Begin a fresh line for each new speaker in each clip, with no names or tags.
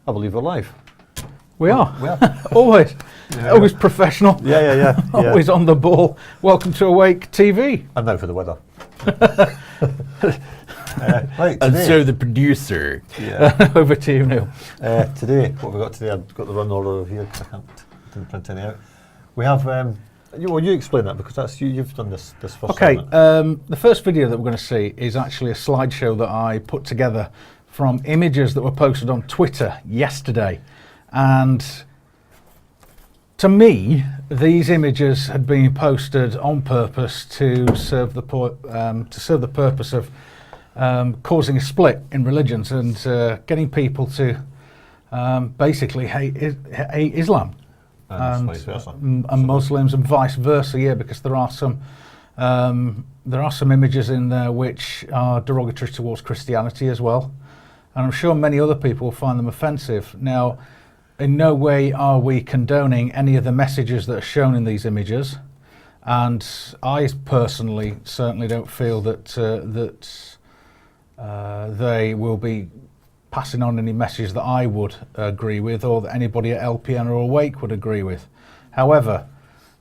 I believe we're live.
We are.
We are.
Always.
Yeah.
Always professional.
Yeah.
Always on the ball. Welcome to Awake TV.
And now for the weather. Right,
And
today,
so the producer.
yeah,
Over to you, Neil.
today, what have we got today? I've got the run order here because didn't print any out. We have, you explain that because that's you've done this first
Okay,
segment.
the first video that we're going to see is actually a slideshow that I put together from images that were posted on Twitter yesterday. And to me, these images had been posted on purpose to serve the purpose of causing a split in religions and getting people to basically hate Islam
And vice versa.
and Muslims and vice versa. Yeah, because there are some images in there which are derogatory towards Christianity as well, and I'm sure many other people will find them offensive. Now, in no way are we condoning any of the messages that are shown in these images, and I personally certainly don't feel that they will be passing on any message that I would agree with or that anybody at LPN or Awake would agree with. However,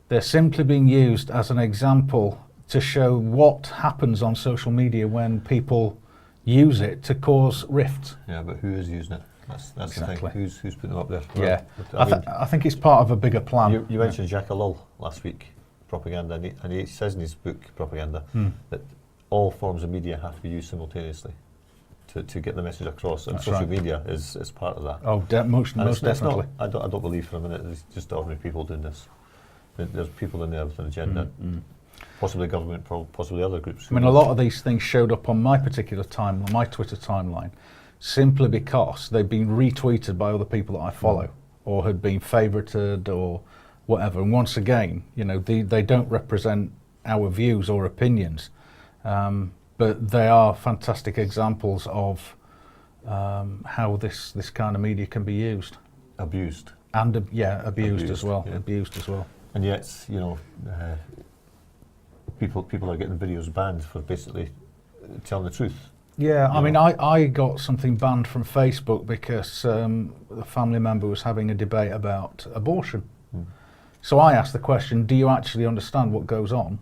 they're simply being used as an example to show what happens on social media when people use it to cause rifts.
Yeah, but who is using it? That's
Exactly.
the thing. Who's putting them up there?
Yeah,
Well,
I think it's part of a bigger plan.
you mentioned Jacques Ellul last week, propaganda, and he says in his book, Propaganda, that all forms of media have to be used simultaneously to get the message across, and
That's
social
right.
media is part of that.
Oh, most
And it's
definitely.
not, I don't believe for a minute it's just ordinary people doing this. There's people in there with an agenda, possibly government, possibly other groups.
I mean, a lot of these things showed up on my particular timeline, my Twitter timeline, simply because they've been retweeted by other people that I follow or had been favorited or whatever. And once again, you know, they don't represent our views or opinions, but they are fantastic examples of how this kind of media can be used.
Abused.
And abused as well.
Yeah.
Abused as well.
And yet, you know, people are getting videos banned for basically telling the truth.
Yeah, I
You
mean,
know.
I got something banned from Facebook because a family member was having a debate about abortion. So I asked the question, do you actually understand what goes on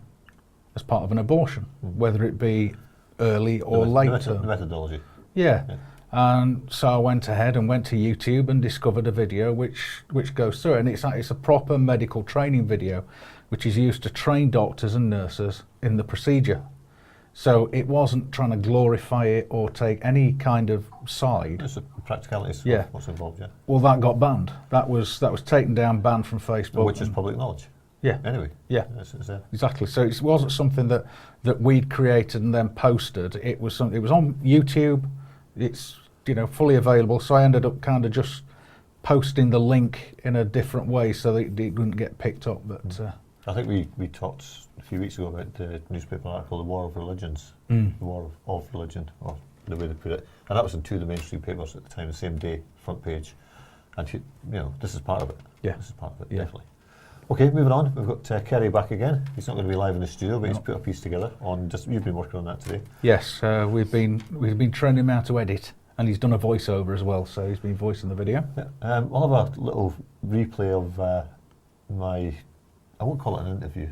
as part of an abortion, whether it be early or late
The
term?
methodology.
Yeah.
Yeah.
And so I went ahead and went to YouTube and discovered a video which goes through it. And it's a proper medical training video, which is used to train doctors and nurses in the procedure. So it wasn't trying to glorify it or take any kind of side.
It's the practicalities
Yeah.
of what's involved, yeah.
Well, that got banned. That was taken down, banned from Facebook.
Which is
and-
public knowledge.
Yeah.
Anyway.
Yeah.
It's there.
Exactly. So it wasn't something that we'd created and then posted. It was something. It was on YouTube. It's fully available. So I ended up kind of just posting the link in a different way so that it wouldn't get picked up. But
I think we talked a few weeks ago about the newspaper article, The War of Religions,
Mm.
The War of Religion, or the way they put it. And that was in two of the mainstream papers at the time, the same day, front page. And, this is part of it.
Yeah.
This is part of it,
Yeah.
definitely. Okay, moving on. We've got Kerry back again. He's not going to be live in the studio, but he's
No.
put a piece together on you've been working on that today.
yes, we've been training him how to edit, and he's done a voiceover as well. So he's been voicing the video.
Yeah. I'll have a little replay of my, I won't call it an interview.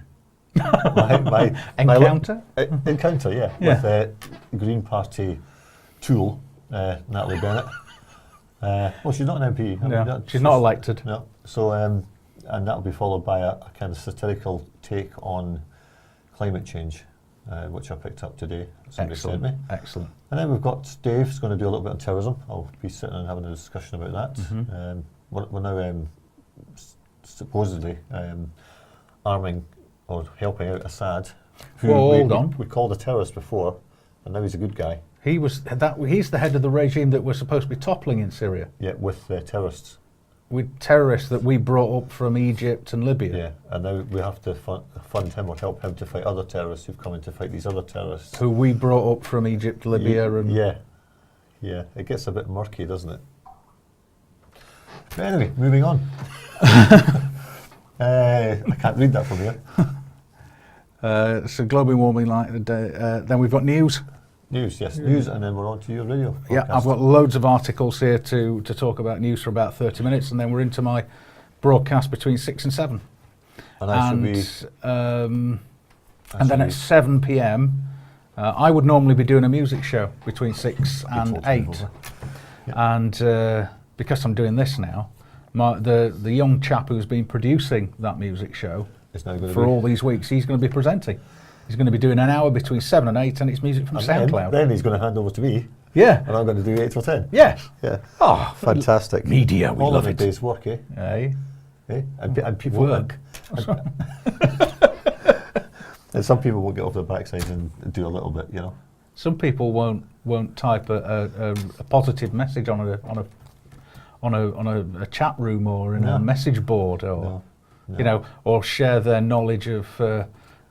my
Encounter?
Encounter, yeah.
Yeah.
With Green Party tool, Natalie Bennett. Well, she's not an MP.
No, she's not elected.
No. So, and that'll be followed by a kind of satirical take on climate change, which I picked up today. Somebody sent me.
Excellent.
And then we've got Dave who's going to do a little bit on terrorism. I'll be sitting and having a discussion about that. We're now supposedly arming or helping out Assad, who
Well, hold on.
we called a terrorist before, and now he's a good guy.
He's the head of the regime that we're supposed to be toppling in Syria,
Yeah, with terrorists.
with terrorists that we brought up from Egypt and Libya.
Yeah, and now we have to fund him or help him to fight other terrorists who've come in to fight these other terrorists.
Who we brought up from Egypt, Libya, and
Yeah, it gets a bit murky, doesn't it? But anyway, moving on. I can't read that from here.
so global warming like the day. Then we've got news.
News, yes, news, and then we're on to your radio.
Yeah,
Podcast.
I've got loads of articles here to talk about news for about 30 minutes, and then we're into my broadcast between 6 and 7.
And I should be.
And then at 7 p.m, I would normally be doing a music show between 6 and 8.
Yeah.
And because I'm doing this now, the young chap who's been producing that music show
It's now going to
for
be.
all these weeks, he's going to be presenting. He's going to be doing an hour between 7 and 8, and it's music from
And
SoundCloud.
Then he's going to hand over to me,
Yeah.
and I'm going to do 8 till 10.
Yes.
Yeah.
Oh,
Fantastic.
media, we
all
love
of a
it.
day's work, eh?
Eh?
And people
Work.
And some people will get off their backsides and do a little bit, you know.
Some people won't type a positive message on a chat room or in
No.
a message board, or
No.
you know, or share their knowledge of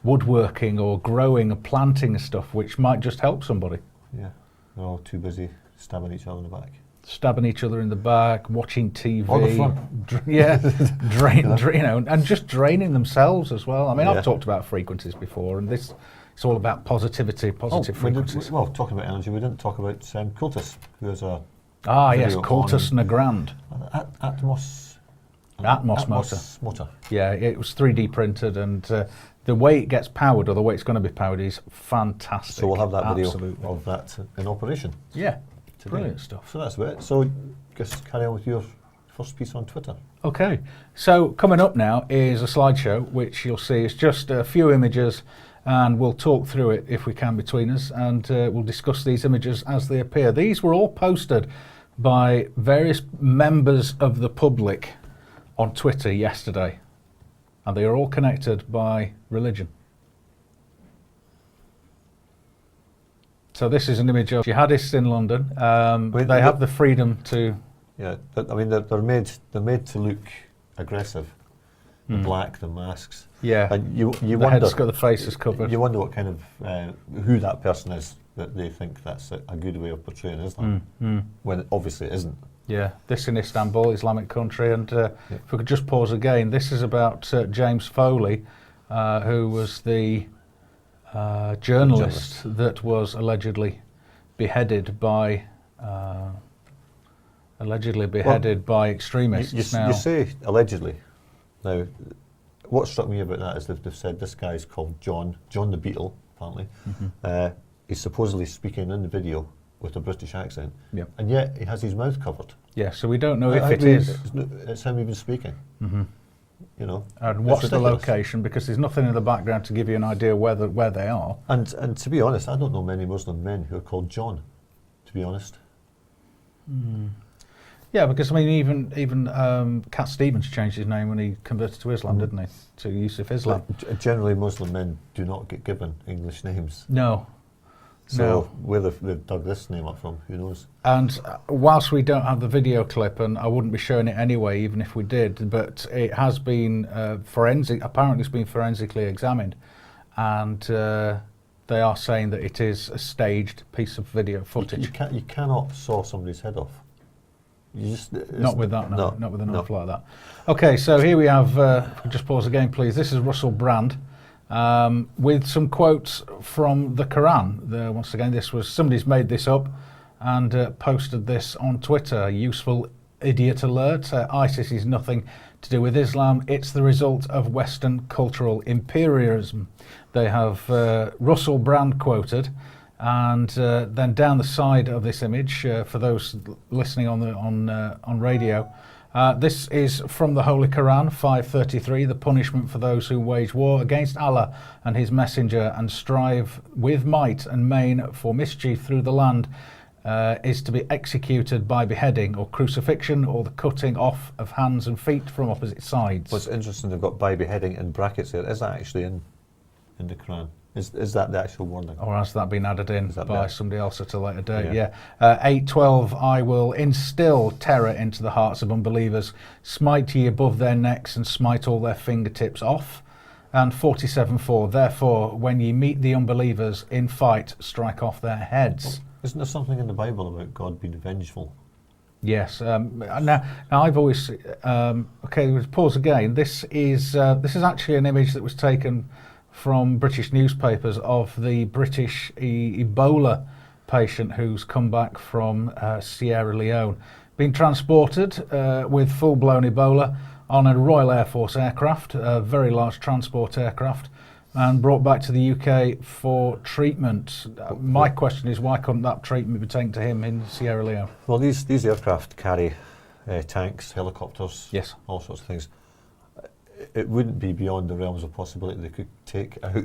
woodworking or growing or planting stuff, which might just help somebody.
Yeah. They're all too busy stabbing each other in the back.
Stabbing each other in the back, watching TV.
Or the front.
You know, and just draining themselves as well. I mean,
Yeah.
I've talked about frequencies before, and this it's all about positive frequencies.
Well, talking about energy, we didn't talk about Cultus, who is a
Yes,
video
Cultus Nagrand.
Atmos motor.
Yeah, it was 3D printed, and the way it gets powered, or the way it's going to be powered, is fantastic.
So we'll have that video
Absolutely.
of that in operation
Yeah,
today.
brilliant stuff.
So that's it. So just carry on with your first piece on Twitter.
Okay, so coming up now is a slideshow, which you'll see is just a few images, and we'll talk through it if we can between us, and we'll discuss these images as they appear. These were all posted by various members of the public on Twitter yesterday, and they are all connected by religion. So this is an image of jihadists in London. They have the freedom to.
Yeah, I mean they're made to look aggressive. The black, the masks.
Yeah,
And you
the
wonder.
head's got the faces covered.
You wonder what kind of who that person is that they think that's a good way of portraying Islam, when it obviously it isn't.
Yeah, this in Istanbul, Islamic country, and if we could just pause again, this is about James Foley, who was the journalist that was allegedly beheaded by extremists.
You say allegedly. Now, what struck me about that is they've said this guy's called John the Beetle, apparently. He's supposedly speaking in the video with a British accent,
Yep.
and yet he has his mouth covered.
Yeah, so we don't know if
I
it
mean,
is.
It's him even speaking. You know,
And
it's
what's the
ridiculous.
location? Because there's nothing in the background to give you an idea where they are.
And to be honest, I don't know many Muslim men who are called John. To be honest,
Yeah, because I mean, even Cat Stevens changed his name when he converted to Islam, didn't he? To Yusuf Islam.
but generally Muslim men do not get given English names.
No.
So
No.
where they've dug this name up from, who knows?
And whilst we don't have the video clip, and I wouldn't be showing it anyway, even if we did, but it has been apparently it's been forensically examined, and they are saying that it is a staged piece of video footage.
You cannot saw somebody's head off. You just
Not with that, no, not with a
no.
knife like that. Okay, so here we have, just pause again please, this is Russell Brand with some quotes from the Quran. Once again, somebody's made this up and posted this on Twitter. Useful idiot alert, ISIS is nothing to do with Islam, it's the result of Western cultural imperialism. They have Russell Brand quoted. And then down the side of this image, for those listening on radio, this is from the Holy Quran, 5:33. The punishment for those who wage war against Allah and His Messenger and strive with might and main for mischief through the land is to be executed by beheading or crucifixion or the cutting off of hands and feet from opposite sides.
What's interesting, they've got by beheading in brackets there. Is that actually in the Quran? Is that the actual wording?
Or has that been added in
that
by
there?
somebody else at a later date?
Yeah.
Yeah. 8:12. I will instill terror into the hearts of unbelievers, smite ye above their necks, and smite all their fingertips off. And 47:4. Therefore, when ye meet the unbelievers in fight, strike off their heads.
Isn't there something in the Bible about God being vengeful?
Yes. Now I've always okay. Let's pause again. This is actually an image that was taken from British newspapers of the British Ebola patient who's come back from Sierra Leone, been transported with full-blown Ebola on a Royal Air Force aircraft, a very large transport aircraft, and brought back to the UK for treatment. My question is, why couldn't that treatment be taken to him in Sierra Leone?
Well, these aircraft carry tanks, helicopters,
Yes.
all sorts of things. It wouldn't be beyond the realms of possibility they could take out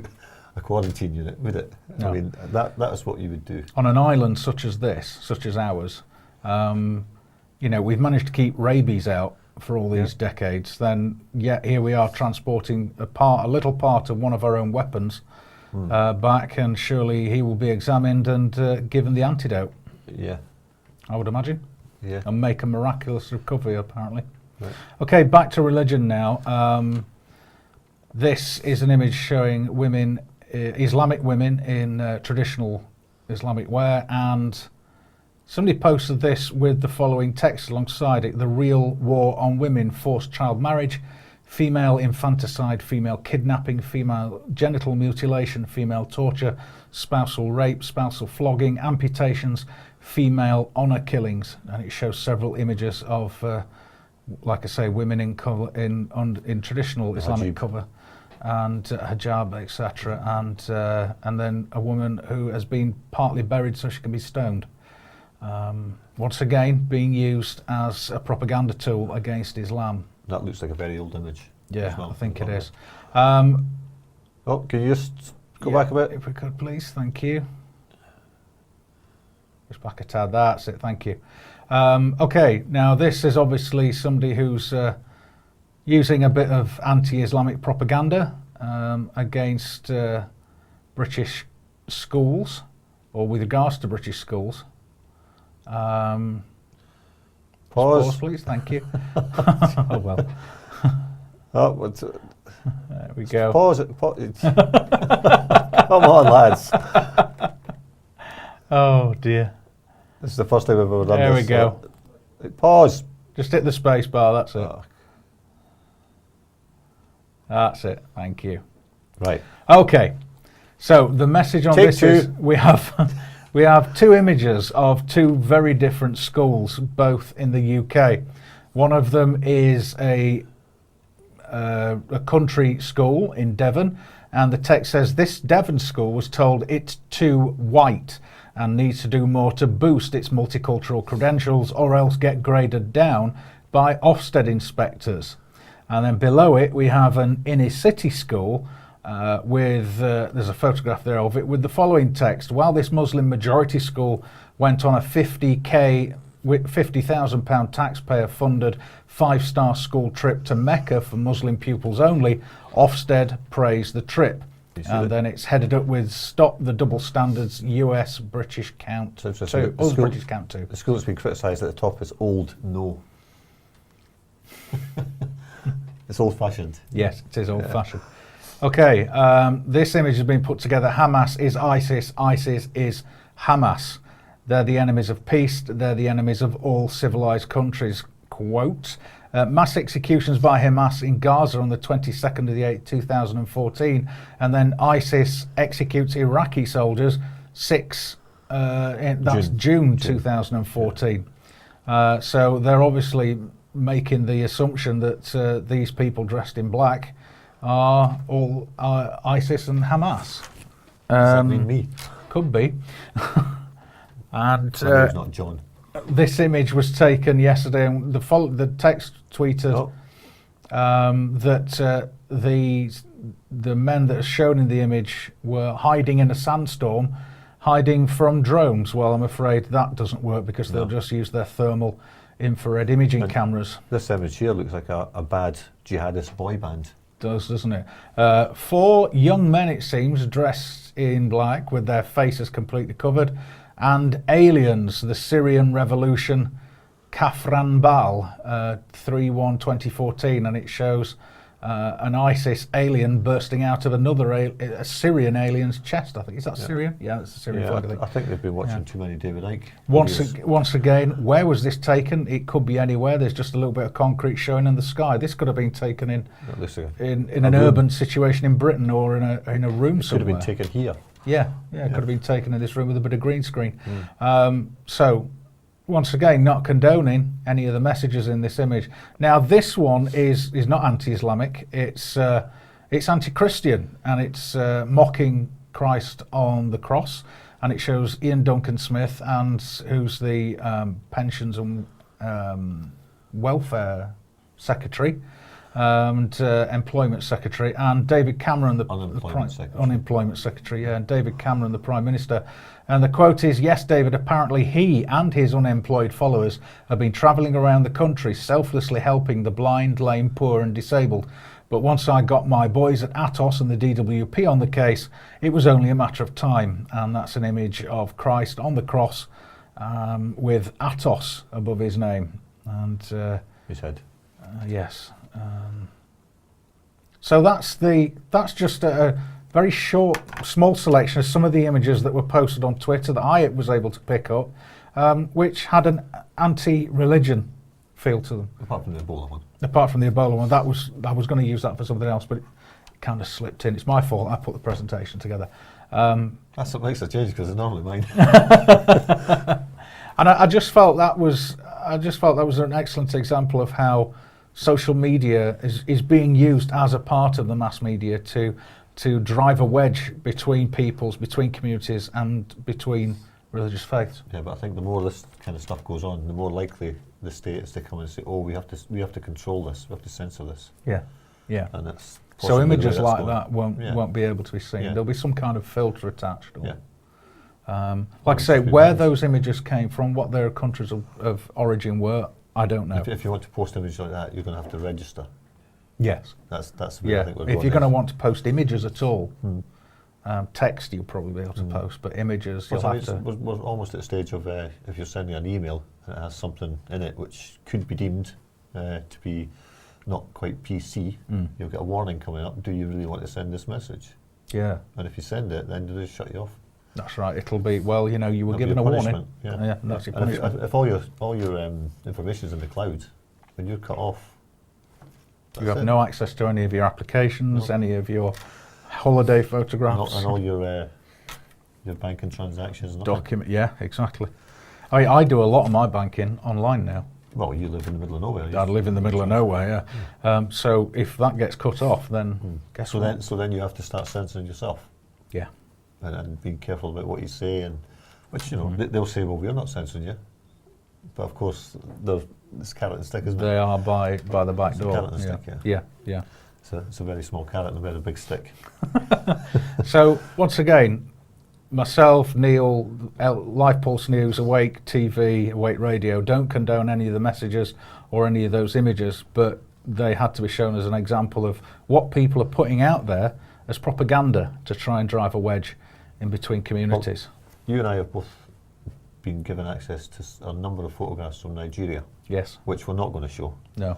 a quarantine unit, would it?
No.
I mean, that is what you would do.
On an island such as this, such as ours, you know, we've managed to keep rabies out for all these decades. Then, yet here we are transporting a little part of one of our own weapons back, and surely he will be examined and given the antidote.
Yeah.
I would imagine.
Yeah.
And make a miraculous recovery, apparently.
Right.
Okay, back to religion now. This is an image showing women, Islamic women in traditional Islamic wear, and somebody posted this with the following text alongside it: the real war on women, forced child marriage, female infanticide, female kidnapping, female genital mutilation, female torture, spousal rape, spousal flogging, amputations, female honour killings. And it shows several images of, like I say, women in cover, in traditional Islamic
Hijab.
cover, and hijab, etc. And then a woman who has been partly buried so she can be stoned. Once again, being used as a propaganda tool against Islam.
That looks like a very old image.
Yeah,
as well.
I think it is.
Oh, can you just go back a bit?
If we could, please. Thank you. Just back a tad. That's it. Thank you. Okay, now this is obviously somebody who's using a bit of anti-Islamic propaganda against British schools, or with regards to British schools. Pause, please. Thank you. Oh well.
Oh, what's it?
There we go.
Pause it. Come on, lads.
Oh dear.
This is the first time I've ever done this.
There we go.
Pause.
Just hit the space bar. That's it.
Oh,
That's it. Thank you.
right.
Okay. So the message on
Take
this
two.
is we have two images of two very different schools, both in the UK. One of them is a country school in Devon, and the text says this Devon school was told it's too white and needs to do more to boost its multicultural credentials, or else get graded down by Ofsted inspectors. And then below it we have an inner city school with there's a photograph there of it with the following text: while this Muslim majority school went on a £50,000 taxpayer funded 5-star school trip to Mecca for Muslim pupils only, Ofsted praised the trip. And then it's headed up with stop the double standards, US British count
So it's just
two.
the school-
British count two.
The school that's been criticised at the top is old no. It's old-fashioned.
Yes, it is old-fashioned. Okay, this image has been put together. Hamas is ISIS, ISIS is Hamas. They're the enemies of peace, they're the enemies of all civilized countries. Quote, mass executions by Hamas in Gaza on the 22nd of the 8th, 2014, and then ISIS executes Iraqi soldiers that's June 2014. So they're obviously making the assumption that these people dressed in black are all ISIS and Hamas.
Does that mean me?
Could be. And
My name's not John.
this image was taken yesterday, and the text tweeted that the men that are shown in the image were hiding in a sandstorm, hiding from drones. Well, I'm afraid that doesn't work because they'll just use their thermal infrared imaging cameras.
This image here looks like a bad jihadist boy band.
Doesn't it? 4 young men, it seems, dressed in black with their faces completely covered, and aliens, the Syrian Revolution, Kafranbal, 3/1/2014, and it shows an ISIS alien bursting out of a Syrian alien's chest. I think is that Syrian? Yeah, it's a Syrian flag.
I think they've been watching too many David Icke.
Once again, where was this taken? It could be anywhere. There's just a little bit of concrete showing in the sky. This could have been taken in an urban situation in Britain or in a room
Could have
somewhere.
been taken here.
Yeah,
Yeah.
could have been taken in this room with a bit of green screen.
Mm.
So, once again, not condoning any of the messages in this image. Now, this one is not anti-Islamic. It's anti-Christian, and it's mocking Christ on the cross. And it shows Ian Duncan Smith, and who's the pensions and welfare secretary and employment secretary, and David Cameron, the unemployment secretary, yeah, and David Cameron, the Prime Minister. And the quote is, "Yes, David, apparently he and his unemployed followers have been travelling around the country selflessly helping the blind, lame, poor and disabled. But once I got my boys at Atos and the DWP on the case, it was only a matter of time." And that's an image of Christ on the cross with Atos above his name. And
His head.
yes. So that's just a very short, small selection of some of the images that were posted on Twitter that I was able to pick up, which had an anti-religion feel to them.
Apart from the Ebola one.
Apart from the Ebola one, I was going to use that for something else, but it kind of slipped in. It's my fault. I put the presentation together.
That's what makes a change, because it's normally mine.
And I just felt that was an excellent example of how social media is being used as a part of the mass media to drive a wedge between peoples, between communities, and between religious faiths.
Yeah, but I think the more this kind of stuff goes on, the more likely the state is to come and say, "Oh, we have to control this, we have to censor this."
Yeah, yeah.
And that's
So
possibly the way
images
that's
like
going.
that won't be able to be seen.
Yeah.
There'll be some kind of filter attached. Or,
Yeah.
like I say,
Must be
where
nice.
those images came from, what their countries of origin were, I don't know.
If you want to post images like that, you're going to have to register.
Yes.
That's where I
Yeah.
think we're
If
going
you're going to
next.
want to post images at all,
Hmm.
text you'll probably be able to post, but images you'll
Well,
have to.
we're almost at the stage of if you're sending an email and it has something in it which could be deemed to be not quite PC, you'll get a warning coming up. Do you really want to send this message?
Yeah,
And if you send it, then they just shut you off.
that's right. It'll be, well, you were
That'll
given
be
a warning.
punishment, yeah.
That's your
And if,
punishment.
if all your information is in the cloud, when you're cut off,
You
that's
have
it.
no access to any of your applications,
No.
any of your holiday
and
photographs,
all your banking transactions. Nothing.
document. Yeah, exactly. I do a lot of my banking online now.
Well, you live in the middle of nowhere.
I live in the middle of nowhere, yeah. So if that gets cut off, then guess
So
what?
then you have to start censoring yourself
Yeah,
and being careful about what you say, and which
Mm-hmm.
they'll say, well, we're not censoring you, but of course it's carrot and stick, isn't it?
they are by the back
It's a
door.
carrot and
Yeah.
stick,
Yeah.
It's a very small carrot and a very big stick.
So once again, myself, Neil, Life Pulse News, Awake TV, Awake Radio don't condone any of the messages or any of those images, but they had to be shown as an example of what people are putting out there as propaganda to try and drive a wedge in between communities.
You and I have both been given access to a number of photographs from Nigeria,
Yes.
which we're not going to show,
No.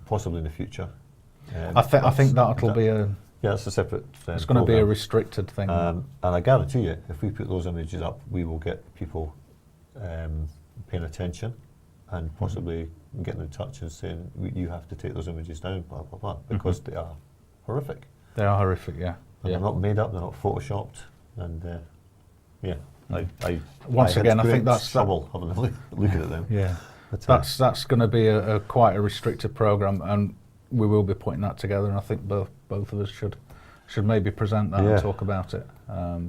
possibly in the future.
I think that'll be a.
Yeah, it's a separate.
It's going to be a
programme.
restricted thing.
And I guarantee you, if we put those images up, we will get people paying attention and possibly getting in touch and saying, you have to take those images down, blah, blah, blah, because they are horrific.
They are horrific. Yeah.
And they're not made up, they're not photoshopped, and I
Once
had
again, I
great
think that's
trouble having a look at them.
Yeah.
But,
That's going to be a quite a restricted program, and we will be putting that together. And I think both of us should maybe present that
Yeah.
and talk about it,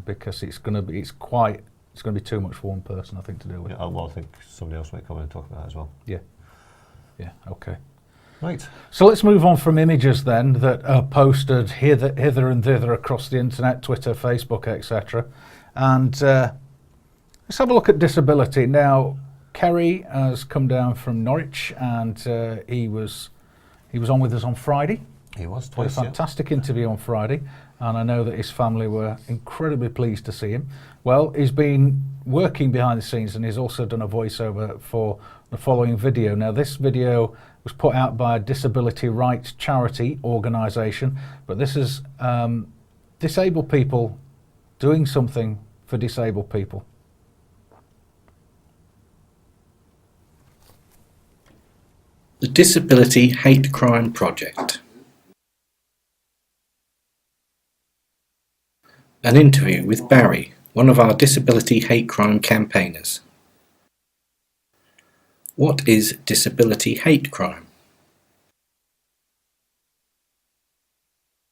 because it's going to be too much for one person, I think, to deal with.
yeah, well, I think somebody else might come in and talk about that as well.
Yeah. Okay.
Right.
So let's move on from images then that are posted hither and thither across the internet, Twitter, Facebook, etc. And let's have a look at disability. Now, Kerry has come down from Norwich, and he was on with us on Friday.
He was
Had a
twice, yeah.
fantastic interview on Friday, and I know that his family were incredibly pleased to see him. Well, he's been working behind the scenes, and he's also done a voiceover for the following video. Now, this video was put out by a disability rights charity organisation, but this is disabled people doing something for disabled people.
The Disability Hate Crime Project. An interview with Barry, one of our disability hate crime campaigners. What is disability hate crime?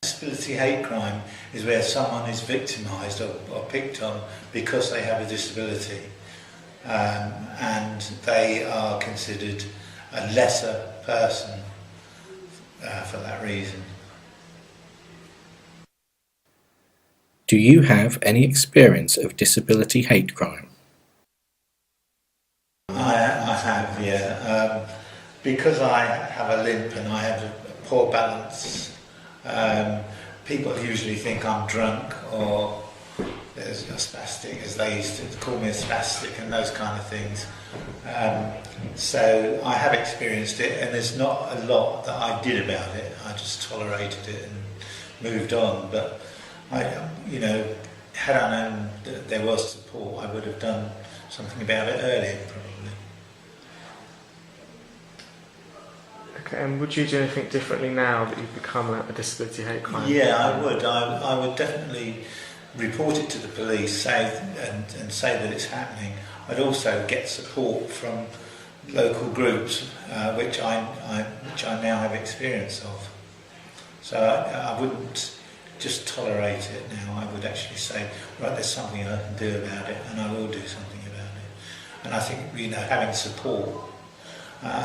Disability hate crime is where someone is victimised or picked on because they have a disability, and they are considered a lesser person for that reason.
Do you have any experience of disability hate crime?
I have, yeah. Because I have a limp and I have a poor balance, people usually think I'm drunk or there's a spastic, as they used to call me, a spastic, and those kind of things. So I have experienced it, and there's not a lot that I did about it. I just tolerated it and moved on. But had I known that there was support, I would have done something about it earlier, probably.
Okay, and would you do anything differently now that you've become a disability hate crime?
Yeah, I would. I would definitely report it to the police, say that it's happening. I'd also get support from local groups, which I now have experience of. So I wouldn't just tolerate it now. I would actually say, right, there's something I can do about it, and I will do something about it. And I think having support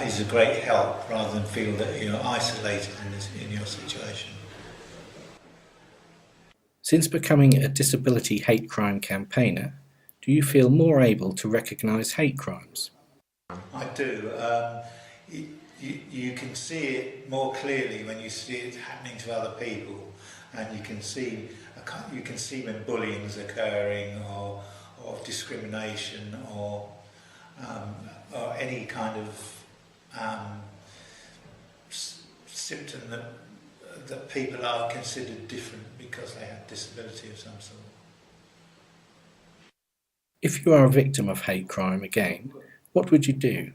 is a great help, rather than feel that you're isolated in your situation.
Since becoming a disability hate crime campaigner, do you feel more able to recognise hate crimes?
I do. You can see it more clearly when you see it happening to other people, and you can see when bullying is occurring, or discrimination, or any kind of symptom that people are considered different because they have disability of some sort.
If you are a victim of hate crime again, what would you do?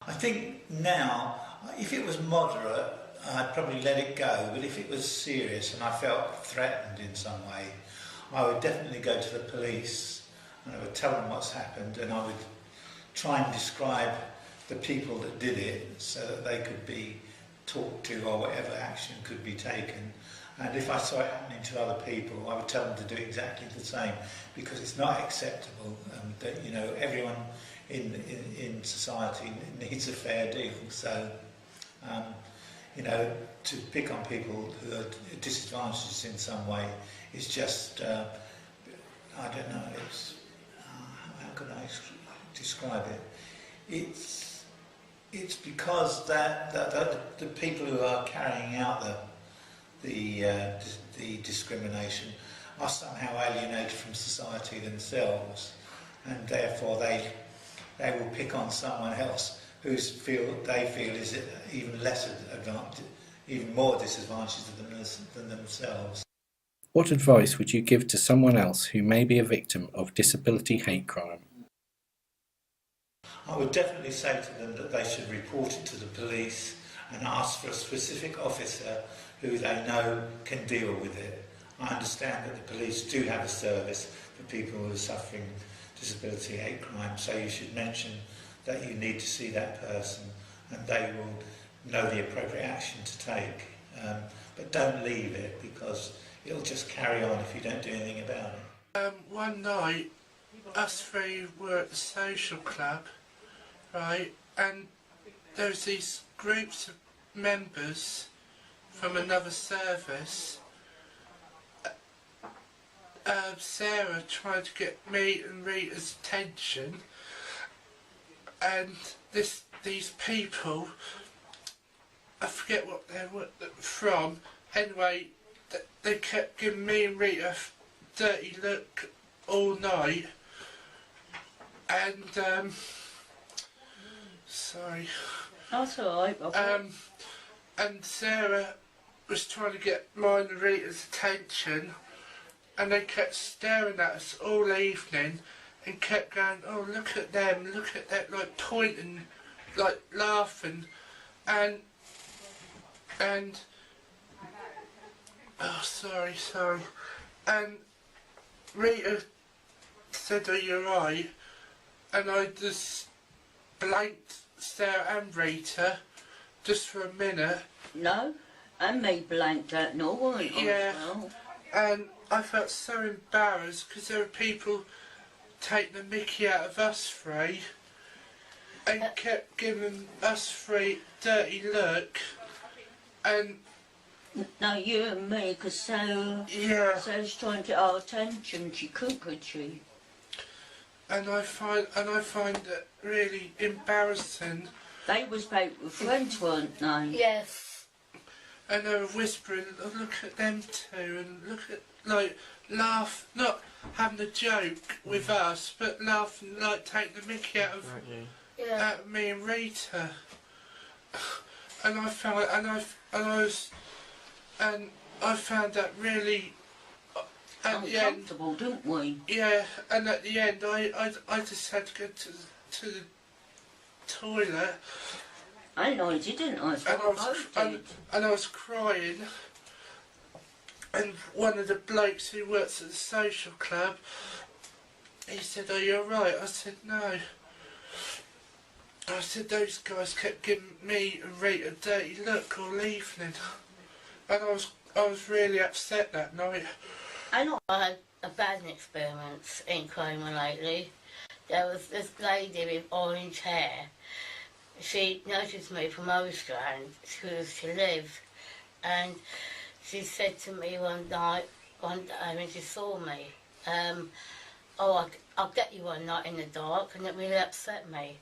I think now, if it was moderate, I'd probably let it go, but if it was serious and I felt threatened in some way, I would definitely go to the police and I would tell them what's happened, and I would try and describe the people that did it so that they could be talked to, or whatever action could be taken. And if I saw it happening to other people, I would tell them to do exactly the same, because it's not acceptable that everyone in society needs a fair deal. So to pick on people who are disadvantaged in some way is just I don't know. It's how can I describe it? It's because that the people who are carrying out the discrimination are somehow alienated from society themselves, and therefore they will pick on someone else they feel is even less advantaged, even more disadvantaged than themselves.
What advice would you give to someone else who may be a victim of disability hate crime?
I would definitely say to them that they should report it to the police and ask for a specific officer who they know can deal with it. I understand that the police do have a service for people who are suffering disability hate crime, so you should mention that you need to see that person and they will know the appropriate action to take. But don't leave it, because it'll just carry on if you don't do anything about it.
One night, us three were at the social club, right, and there was these groups of members from another service. Sarah tried to get me and Rita's attention, and these people, I forget what they were from, anyway, they kept giving me and Rita a dirty look all night, and sorry.
That's alright,
and Sarah was trying to get mine and Rita's attention, and they kept staring at us all evening and kept going, oh, look at them, look at that, like pointing, like laughing, and Oh, sorry. And Rita said, "Are you right?" And I just blanked Sarah and Rita just for a minute.
No, and me blanked out no one.
Yeah.
Well.
And I felt so embarrassed because there were people taking the mickey out of us three and kept giving us three dirty look. And
No, you and me, because
yeah,
Sarah's trying to get our attention. She could she?
and I find it really embarrassing.
They was both with friends, weren't they?
Yes.
And they were whispering, "Oh, look at them two," and look at, like, laugh, not having a joke with us, but laughing, like, taking the mickey out of
Like you.
Yeah.
me and Rita. And I found, and I found that really, at the end,
Uncomfortable, didn't we?
yeah, and at the end, I just had to go to the toilet,
I know you didn't. I
and I was,
thought did.
and I was crying, and one of the blokes who works at the social club, he said, "Are you alright?" I said, "No." I said, "Those guys kept giving me and Rita a dirty look all evening," and I was really upset that night.
I know I had a bad experience in Cromer lately. There was this lady with orange hair. She noticed me from Ostrand, she lived, and she said to me one day when she saw me, "Oh, I'll get you one night in the dark," and it really upset me.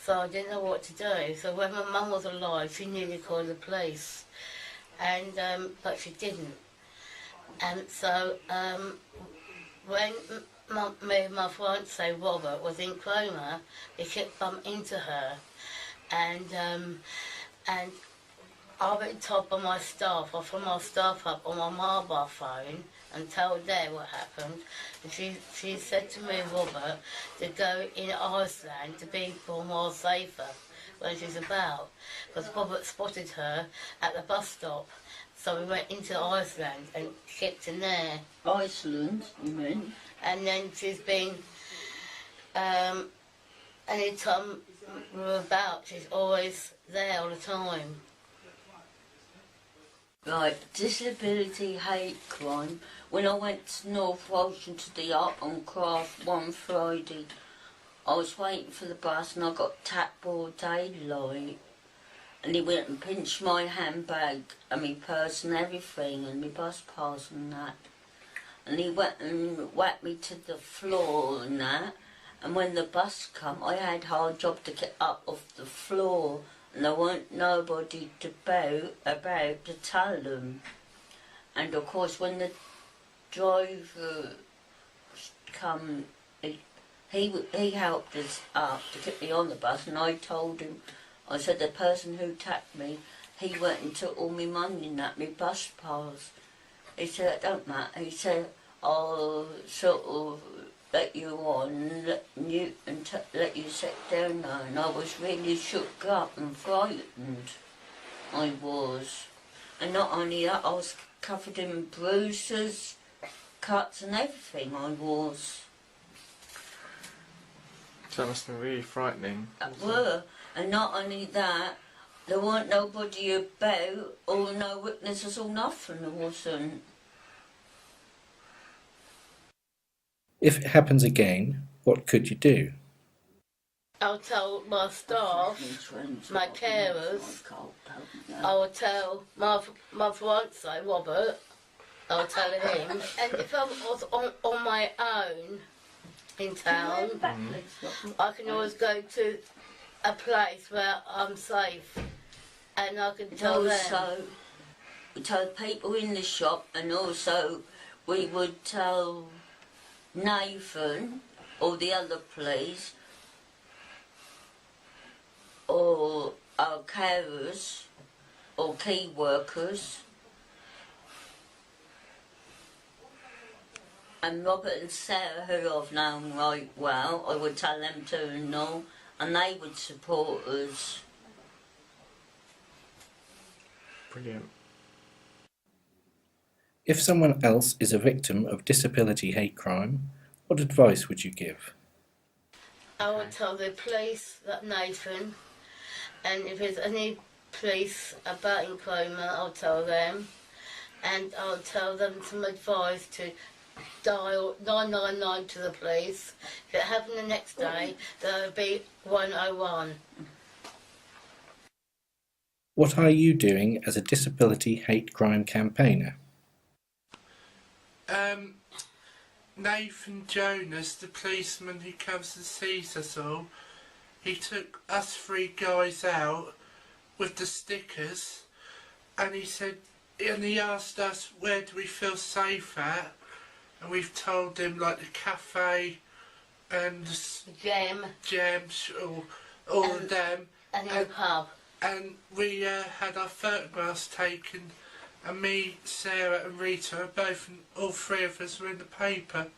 So I didn't know what to do. So when my mum was alive, she nearly called the police, and but she didn't. And so when me and my fiance Robert was in Cromer, he kept bumping into her, and I went told by my staff, or from my staff up on my mobile phone, and told them what happened. And she said to me, Robert, to go in Iceland to be more safer when she's about, because Robert spotted her at the bus stop. So we went into Iceland and kept in there.
Iceland, you mean?
And then she's been, anytime we're about, she's always there all the time.
Right, disability hate crime. When I went to North Walsham to the Art on Craft one Friday, I was waiting for the bus and I got tapped broad daylight. And he went and pinched my handbag and my purse and everything and my bus pass and that. And he went and whacked me to the floor and that. And when the bus come, I had a hard job to get up off the floor. And there weren't nobody about to tell them. And of course when the driver come, he helped us up to get me on the bus, and I told him, I said the person who tapped me, he went and took all my money and that, my bus pass. He said, "It don't matter." He said, "I'll sort of let you on, let you sit down now." And I was really shook up and frightened. I was. And not only that, I was covered in bruises, cuts and everything, I was.
So that must have been really frightening.
Were. And not only that, there weren't nobody about, or no witnesses or nothing, there wasn't.
If it happens again, what could you do?
I'll tell my staff, my carers, I will tell my fiance, Robert, I'll tell him. And if I was on my own in town, I can always go to a place where I'm safe, and I can tell them.
Also, we told people in the shop, and also we would tell Nathan or the other police or our carers or key workers, and Robert and Sarah, who I've known right well, I would tell them to and all, and they would support us.
Brilliant.
If someone else is a victim of disability hate crime, what advice would you give?
I would tell the police that Nathan, and if there's any police about employment, I'll tell them, and I'll tell them some advice to dial 999 to the police. If it happened the next day, there'll be 101.
What are you doing as a disability hate crime campaigner?
Nathan Jonas, the policeman who comes and sees us all, he took us 3 guys out with the stickers, and he asked us where do we feel safe at, and we've told him like the cafe and the gems, all of them,
And in the pub.
and we had our photographs taken. And me, Sarah and Rita are both, all 3 of us were in the paper.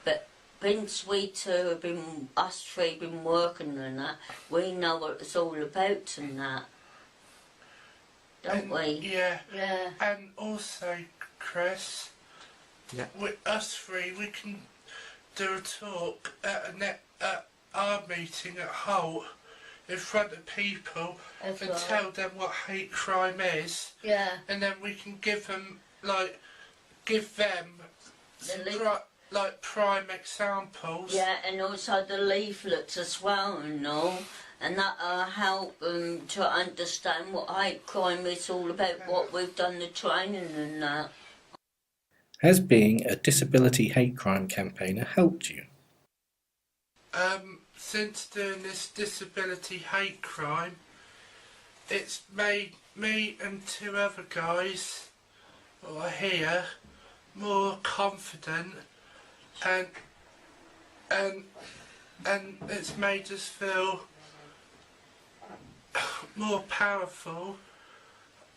But since we two have been, us 3 been working on that, we know what it's all about and that. Don't
And,
we?
Yeah.
Yeah.
And also, Chris,
Yeah.
with us 3, we can do a talk at our meeting at Holt in front of people
That's
and
right.
tell them what hate crime is,
Yeah.
and then we can give them some
The
prime examples.
Yeah, and also the leaflets as well and all, and that'll help them to understand what hate crime is all about, what we've done the training and that.
Has being a disability hate crime campaigner helped you?
Since doing this disability hate crime, it's made me and 2 other guys who are here more confident, and it's made us feel more powerful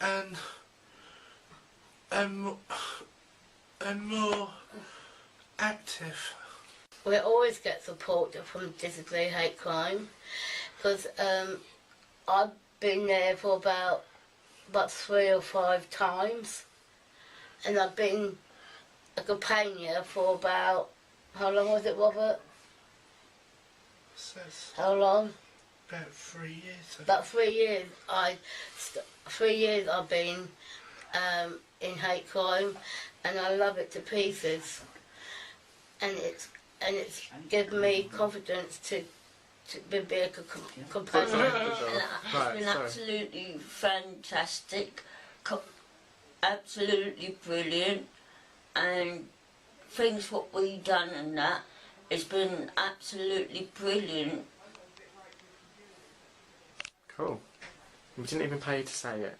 and more active.
We always get support from disability hate crime, because I've been there for about 3 or 5 times, and I've been a campaigner for about, how long was it, Robert?
Says
How long?
about 3 years.
About 3 years. 3 years I've been in hate crime, and I love it to pieces. And it's given me confidence to be a companion.
And it's
Right,
been
sorry.
absolutely fantastic, absolutely brilliant, and things what we done and that has been absolutely brilliant.
Cool. We didn't even pay you to say it.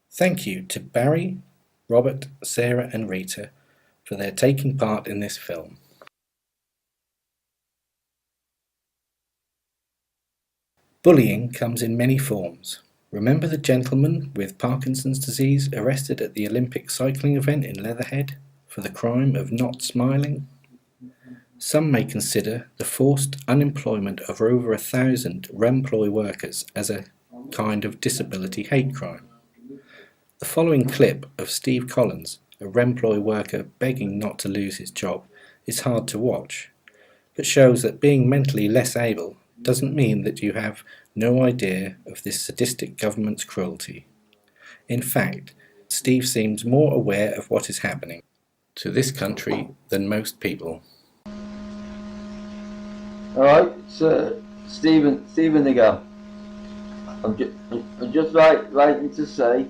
Thank you to Barry, Robert, Sarah and Rita for their taking part in this film. Bullying comes in many forms. Remember the gentleman with Parkinson's disease arrested at the Olympic cycling event in Leatherhead for the crime of not smiling? Some may consider the forced unemployment of over 1,000 Remploy workers as a kind of disability hate crime. The following clip of Steve Collins, a Remploy worker begging not to lose his job, is hard to watch, but shows that being mentally less able doesn't mean that you have no idea of this sadistic government's cruelty. In fact, Steve seems more aware of what is happening to this country than most people.
Alright, so Stephen again. I'm just writing to say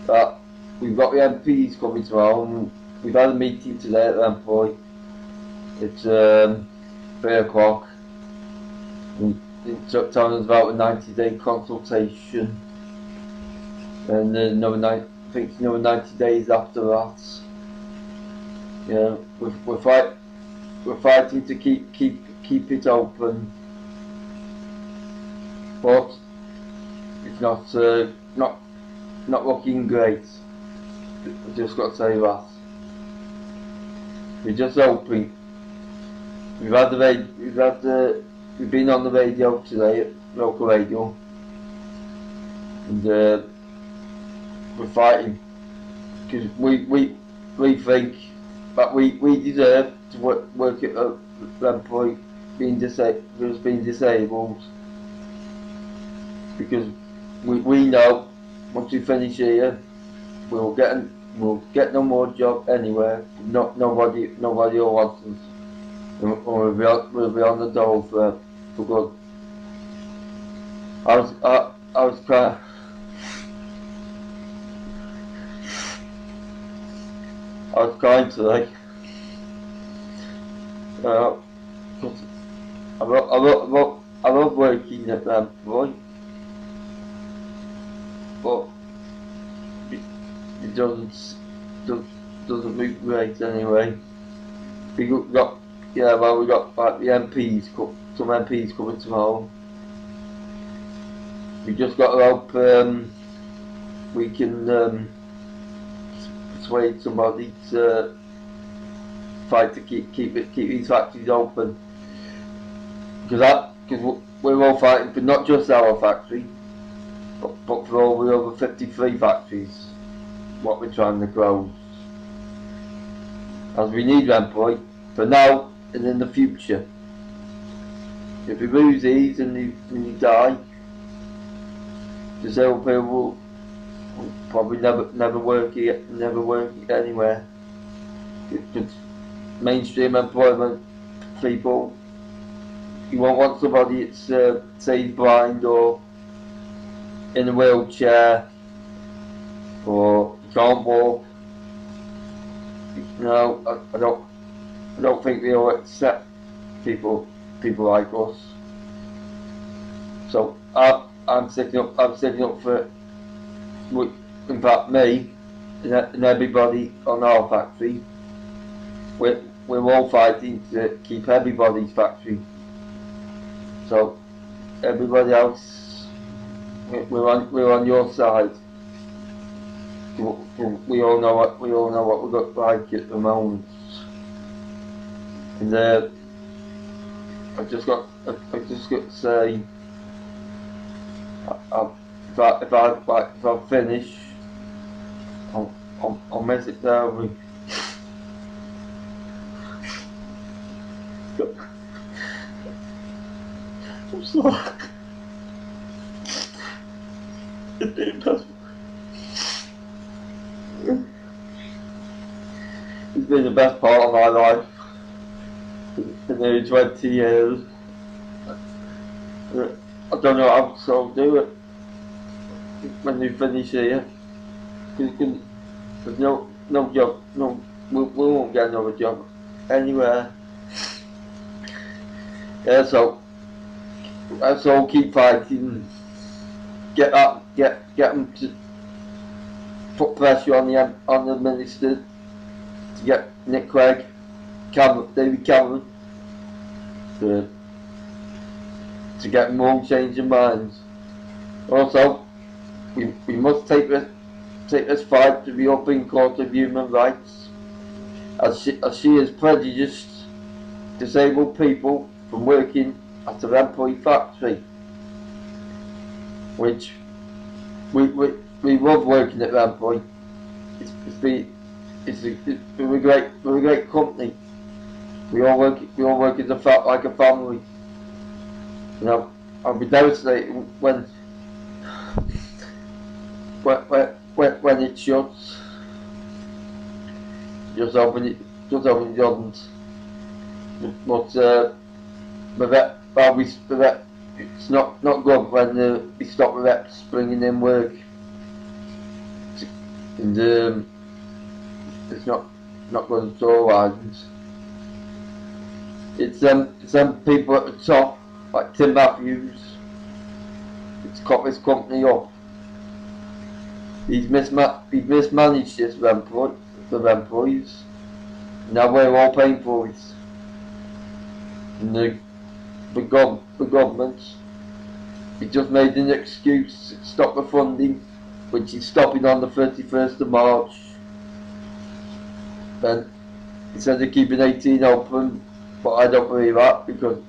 that we've got the MPs coming tomorrow, and we've had a meeting today at Remploy. It's 3 o'clock. It's telling us about a 90-day consultation, and I think it's another 90 days after that. Yeah, we're fighting to keep it open, but it's not looking great. I just got to say that. We're just hoping. We've been on the radio today, local radio, and we're fighting because we think that we deserve to work at that point being disabled because we know once we finish here we'll get no more job anywhere. Nobody will want us. And we'll be on the dole for good. I was crying. I was crying today. I love working at that point, but it doesn't look great anyway. We got like the MPs, some MPs coming tomorrow. We just got to hope we can persuade somebody to fight to keep these factories open. Because we're all fighting for not just our factory, but for all the other 53 factories. What we're trying to close. As we need employ for now and in the future. If we lose these and you die, disabled people will probably never work anywhere. It's mainstream employment people. You won't want somebody that's say blind or in a wheelchair or can't walk. No, I don't think they'll accept people like us. So I'm sticking up for it. In fact, me and everybody on our factory. We're all fighting to keep everybody's factory. So everybody else, we're on your side. We all know what we look like at the moment. And I've just got to say, if I finish, I'll mess it down with. I'm sorry. It's impossible. It's been the best part of my life for nearly 20 years. I don't know how to do it when we finish here. There's no job, we won't get another job anywhere. Yeah, so let's all keep fighting. Get them to put pressure on the minister to get Nick Clegg, David Cameron to get more change in minds. Also, we must take this fight to the European Court of Human Rights, as she has prejudiced disabled people from working at an employee factory, which we love working at Employ. We're a great company. We all work as like a family. You know, I'll be devastated when it shuts. Just hoping it doesn't. But it's not good when we stop the reps bringing in work, and it's not good at all. And it's them people at the top, like Tim Matthews. It's got this company up. He's mismanaged this for employees. Now we're all paying for it. And the government, he just made an excuse to stop the funding, which is stopping on the 31st of March. And instead of keeping 18 open, but I don't believe that, because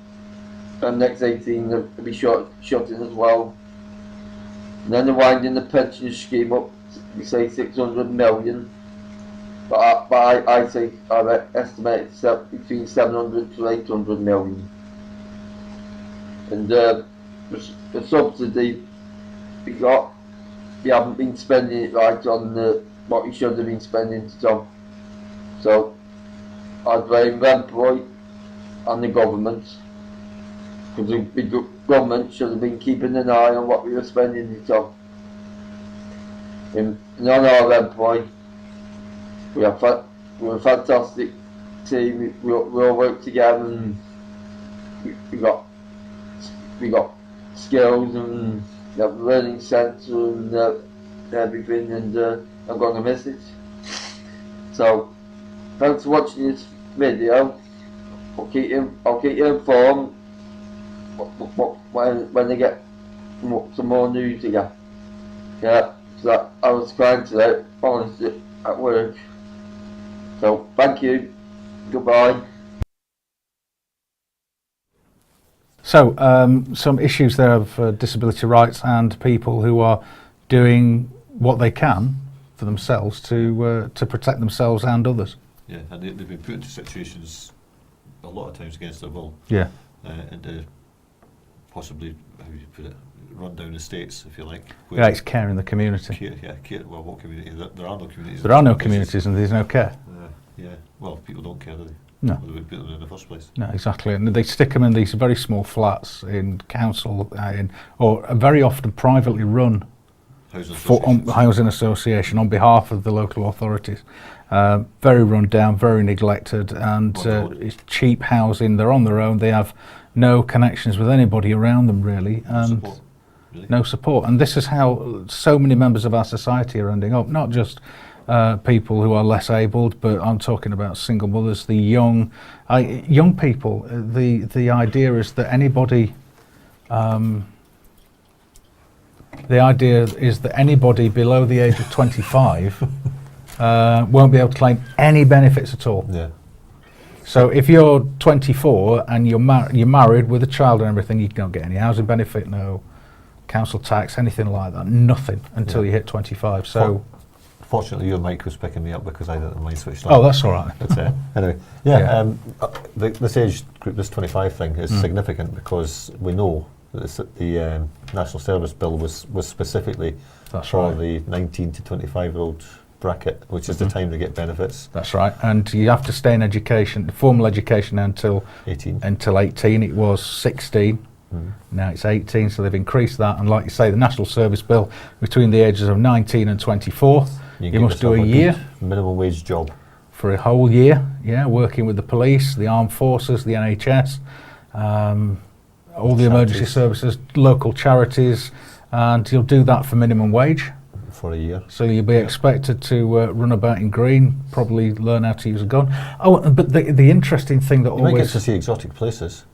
the next 18 will be shutting as well. And then they're winding the pension scheme up we say 600 million, but I say I estimate it's between 700 to 800 million. And the subsidy we haven't been spending it right on what we should have been spending it on. So I'd blame Rentboy and the government, because the government should have been keeping an eye on what we were spending it on. And on our Rentboy, we're a fantastic team. We all work together, and we got skills, and we have a learning centre and everything, and I'm going to miss it. So thanks for watching this video. I'll keep you informed when I get some more news again. Yeah, so I was crying today, honestly, at work. So thank you. Goodbye.
So, some issues there of disability rights and people who are doing what they can for themselves to protect themselves and others.
Yeah, and they've been put into situations a lot of times against their will.
Yeah.
And possibly, how do you put it, run down estates, if you like.
Yeah, it's care in the community.
Care, well, what community? There are no communities.
There are no communities and there's no care.
Yeah, well, people don't care, do they?
No.
They would put them in the first place.
No, exactly. And they stick them in these very small flats in council, or very often privately run housing association on behalf of the local authorities. Very run down, very neglected, and it's cheap housing. They're on their own. They have no connections with anybody around them, really, and no support. And this is how so many members of our society are ending up, not just people who are less abled, but I'm talking about single mothers, the young people. The idea is that anybody below the age of 25 won't be able to claim any benefits at all.
Yeah.
So if you're 24 and you're married with a child and everything, you don't get any housing benefit, no council tax, anything like that, nothing until you hit 25. So.
Fortunately, your mic was picking me up because I didn't have mine switched on.
Oh, that's all right.
But, anyway, this age group, this 25 thing, is significant because we know that the National Service Bill was specifically for the 19 to 25-year-old bracket, which is the time to get benefits.
That's right, and you have to stay in education, formal education, until 18. Until 18, it was 16. Now it's 18, so they've increased that. And like you say, the National Service Bill, between the ages of 19 and 24. You must do a year
minimum wage job
for a whole year. Yeah, working with the police, the armed forces, the NHS, all the emergency services, local charities, and you'll do that for minimum wage
for a year.
So you'll be expected to run about in green, probably learn how to use a gun. Oh, but the interesting thing that
you might get to see exotic places.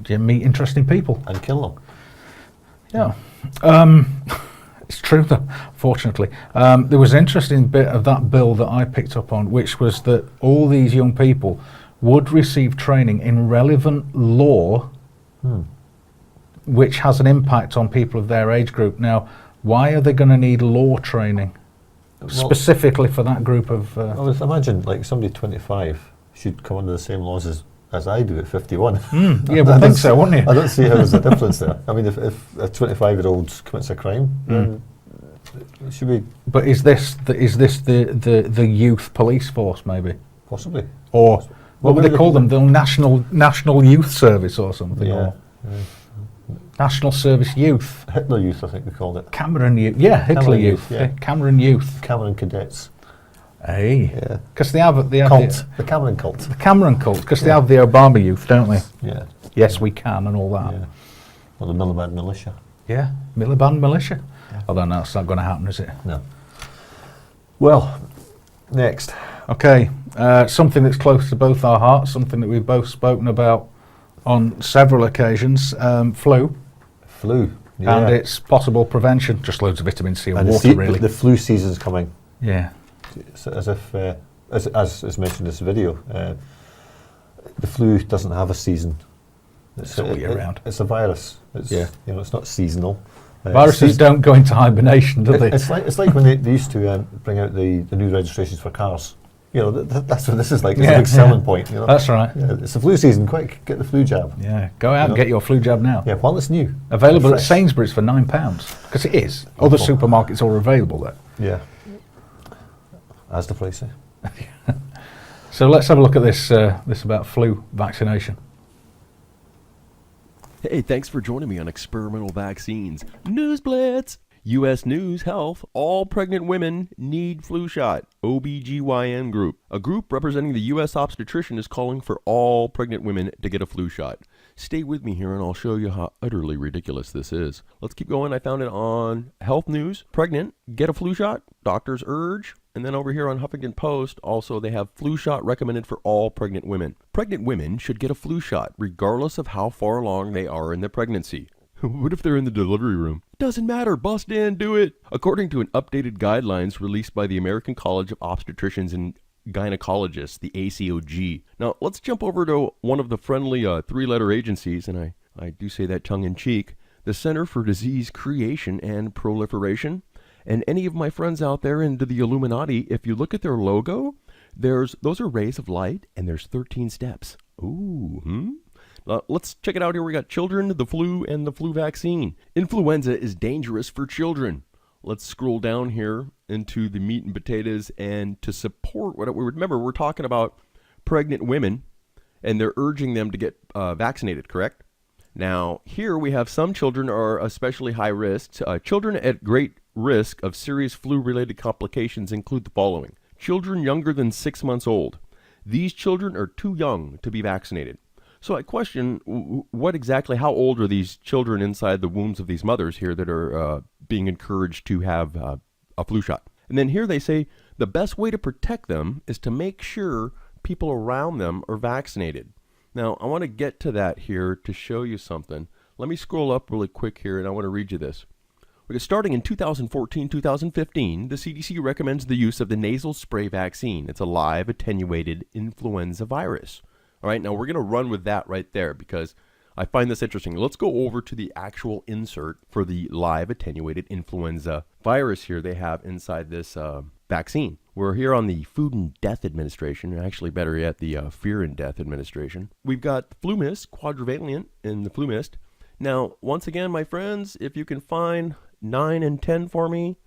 You meet interesting people
and kill
Yeah.
them.
It's true, though, fortunately. There was an interesting bit of that bill that I picked up on, which was that all these young people would receive training in relevant law, which has an impact on people of their age group. Now, why are they going to need law training specifically for that group of...
I would imagine, like, somebody 25 should come under the same laws as I do at 51.
Yeah, well, I think so, wouldn't you?
I don't see how there's a difference there. I mean, if a 25-year-old commits a crime, then it should be...
But is this the youth police force, maybe?
Possibly.
Or what would they call them? The National Youth Service or something?
Yeah.
Or National Service Youth.
Hitler Youth, I think they called it.
Cameron Youth. Yeah, Hitler Youth.
Yeah.
Cameron Youth.
Cameron Cadets.
Hey,
yeah,
because they have the
Cameron cult.
The Cameron cult, because they have the Obama Youth, don't they?
Yeah.
Yes, we can, and all that.
Yeah. Or the Miliband militia.
Yeah, Miliband militia. Yeah. Although that's not going to happen, is it?
No. Well, next.
Okay, something that's close to both our hearts, something that we've both spoken about on several occasions. Flu.
Flu. Yeah.
And its possible prevention. Just loads of vitamin C and water, really.
The flu season's coming.
Yeah.
As if, as mentioned in this video, the flu doesn't have a season.
It's all year round.
It's a virus. It's, it's not seasonal.
Viruses don't go into hibernation, do they?
It's like when they used to bring out the new registrations for cars. You know, that's what this is like. It's a big selling point. You know?
That's right.
Yeah, it's the flu season. Quick, get the flu jab.
Yeah, go out and get your flu jab now.
Yeah, while it's new.
Available at Sainsbury's for £9, because it is. Other supermarkets are available there.
Yeah. As the price.
So let's have a look at this about flu vaccination.
Hey, thanks for joining me on Experimental Vaccines News Blitz. U.S. News Health, all pregnant women need flu shot. OBGYN group. A group representing the U.S. obstetrician is calling for all pregnant women to get a flu shot. Stay with me here and I'll show you how utterly ridiculous this is. Let's keep going. I found it on Health News. Pregnant, get a flu shot. Doctors urge. And then over here on Huffington Post, also they have flu shot recommended for all pregnant women. Pregnant women should get a flu shot regardless of how far along they are in the pregnancy. What if they're in the delivery room? Doesn't matter, bust in, do it. According to an updated guidelines released by the American College of Obstetricians and Gynecologists, the ACOG. Now, let's jump over to one of the friendly three-letter agencies, and I do say that tongue-in-cheek, the Center for Disease Creation and Proliferation. And any of my friends out there into the Illuminati, if you look at their logo, those are rays of light, and there's 13 steps. Ooh, let's check it out here. We got children, the flu, and the flu vaccine. Influenza is dangerous for children. Let's scroll down here into the meat and potatoes, and to support what we remember, we're talking about pregnant women, and they're urging them to get vaccinated, correct? Now, here we have some children are especially high risk. Children at great risk of serious flu-related complications include the following. Children younger than 6 months old. These children are too young to be vaccinated. So I question, how old are these children inside the wombs of these mothers here that are being encouraged to have a flu shot? And then here they say the best way to protect them is to make sure people around them are vaccinated. Now, I want to get to that here to show you something. Let me scroll up really quick here, and I want to read you this. Because starting in 2014-2015, the CDC recommends the use of the nasal spray vaccine. It's a live attenuated influenza virus. All right, now we're going to run with that right there because I find this interesting. Let's go over to the actual insert for the live attenuated influenza virus here they have inside this vaccine. We're here on the Food and Death Administration, or actually better yet, the Fear and Death Administration. We've got the FluMist, quadrivalent in the FluMist. Now, once again, my friends, if you can find 9 and 10 for me,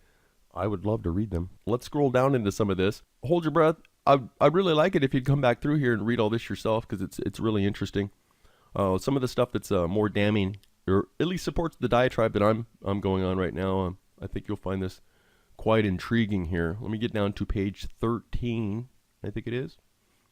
I would love to read them. Let's scroll down into some of this. Hold your breath. I'd really like it if you'd come back through here and read all this yourself because it's really interesting. Some of the stuff that's more damning, or at least supports the diatribe that I'm going on right now. I think you'll find this quite intriguing here. Let me get down to page 13, I think it is.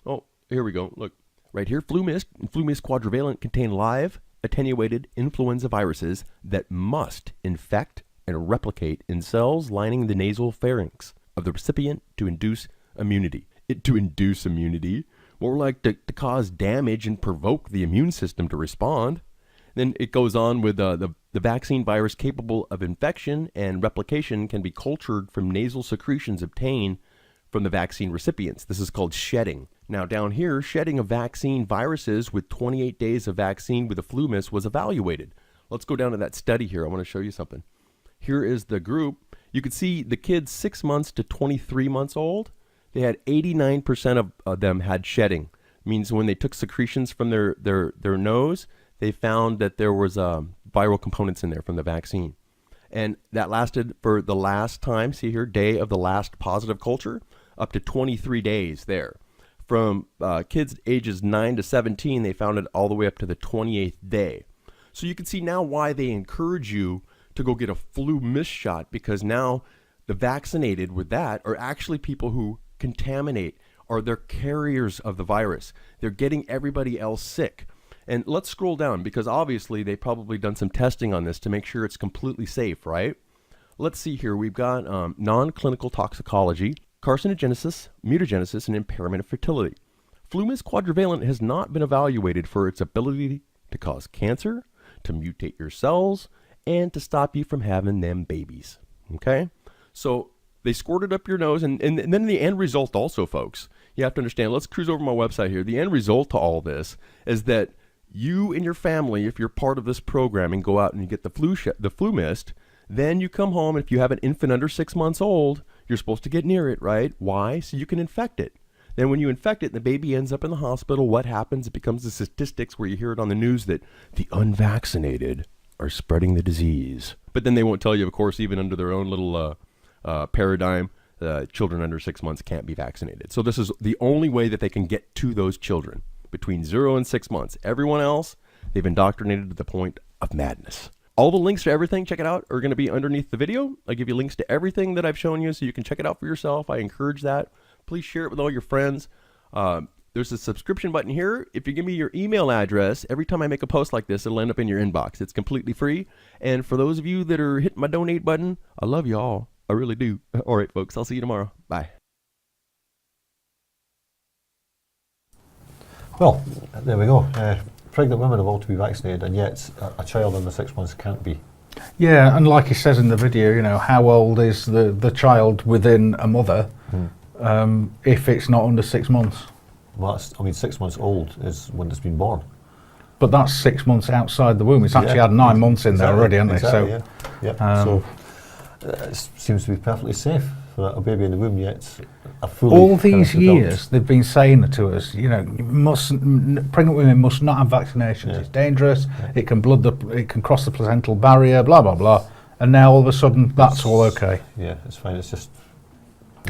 Oh, here we go. Look, right here, FluMist and FluMist quadrivalent contain live attenuated influenza viruses that must infect and replicate in cells lining the nasal pharynx of the recipient to induce immunity. More like to cause damage and provoke the immune system to respond. Then it goes on with the vaccine virus capable of infection and replication can be cultured from nasal secretions obtained from the vaccine recipients. This is called shedding. Now down here, shedding of vaccine viruses with 28 days of vaccine with the FluMist was evaluated. Let's go down to that study here. I want to show you something. Here is the group. You can see the kids 6 months to 23 months old. They had 89% of them had shedding. Means when they took secretions from their nose, they found that there was viral components in there from the vaccine. And that lasted for the last time, see here, day of the last positive culture, up to 23 days there. From kids ages 9 to 17, they found it all the way up to the 28th day. So you can see now why they encourage you to go get a FluMist shot, because now the vaccinated with that are actually people who contaminate, or they're carriers of the virus. They're getting everybody else sick. And let's scroll down, because obviously they've probably done some testing on this to make sure it's completely safe, right? Let's see here. We've got non-clinical toxicology, carcinogenesis, mutagenesis, and impairment of fertility. FluMist quadrivalent has not been evaluated for its ability to cause cancer, to mutate your cells, and to stop you from having them babies. Okay? So they squirted up your nose, and then the end result also, folks, you have to understand, let's cruise over my website here. The end result to all this is that you and your family, if you're part of this program and go out and you get the FluMist, Then you come home, and if you have an infant under 6 months old, you're supposed to get near it, right? Why? So you can infect it. Then when you infect it and the baby ends up in the hospital, what happens? It becomes the statistics where you hear it on the news that the unvaccinated are spreading the disease. But then they won't tell you, of course, even under their own little paradigm, children under 6 months can't be vaccinated. So this is the only way that they can get to those children, between 0 and 6 months. Everyone else, they've indoctrinated to the point of madness. All the links to everything, check it out, are going to be underneath the video. I give you links to everything that I've shown you so you can check it out for yourself. I encourage that. Please share it with all your friends. There's a subscription button here. If you give me your email address, every time I make a post like this, it'll end up in your inbox. It's completely free. And for those of you that are hitting my donate button, I love you all. I really do. All right, folks, I'll see you tomorrow. Bye.
Well, there we go. Pregnant women have all to be vaccinated, and yet a child under 6 months can't be.
Yeah, and like he says in the video, you know, how old is the child within a mother if it's not under 6 months?
Well, 6 months old is when it's been born.
But that's 6 months outside the womb. It's actually had 9 months in there already, hasn't it? So,
so it seems to be perfectly safe for a baby in the womb, yet a fully
all these
adult.
years they've been saying to us, you know, you pregnant women must not have vaccinations. It's dangerous. It can it can cross the placental barrier. Blah blah blah. And now all of a sudden, that's all okay.
Yeah, it's fine. It's just.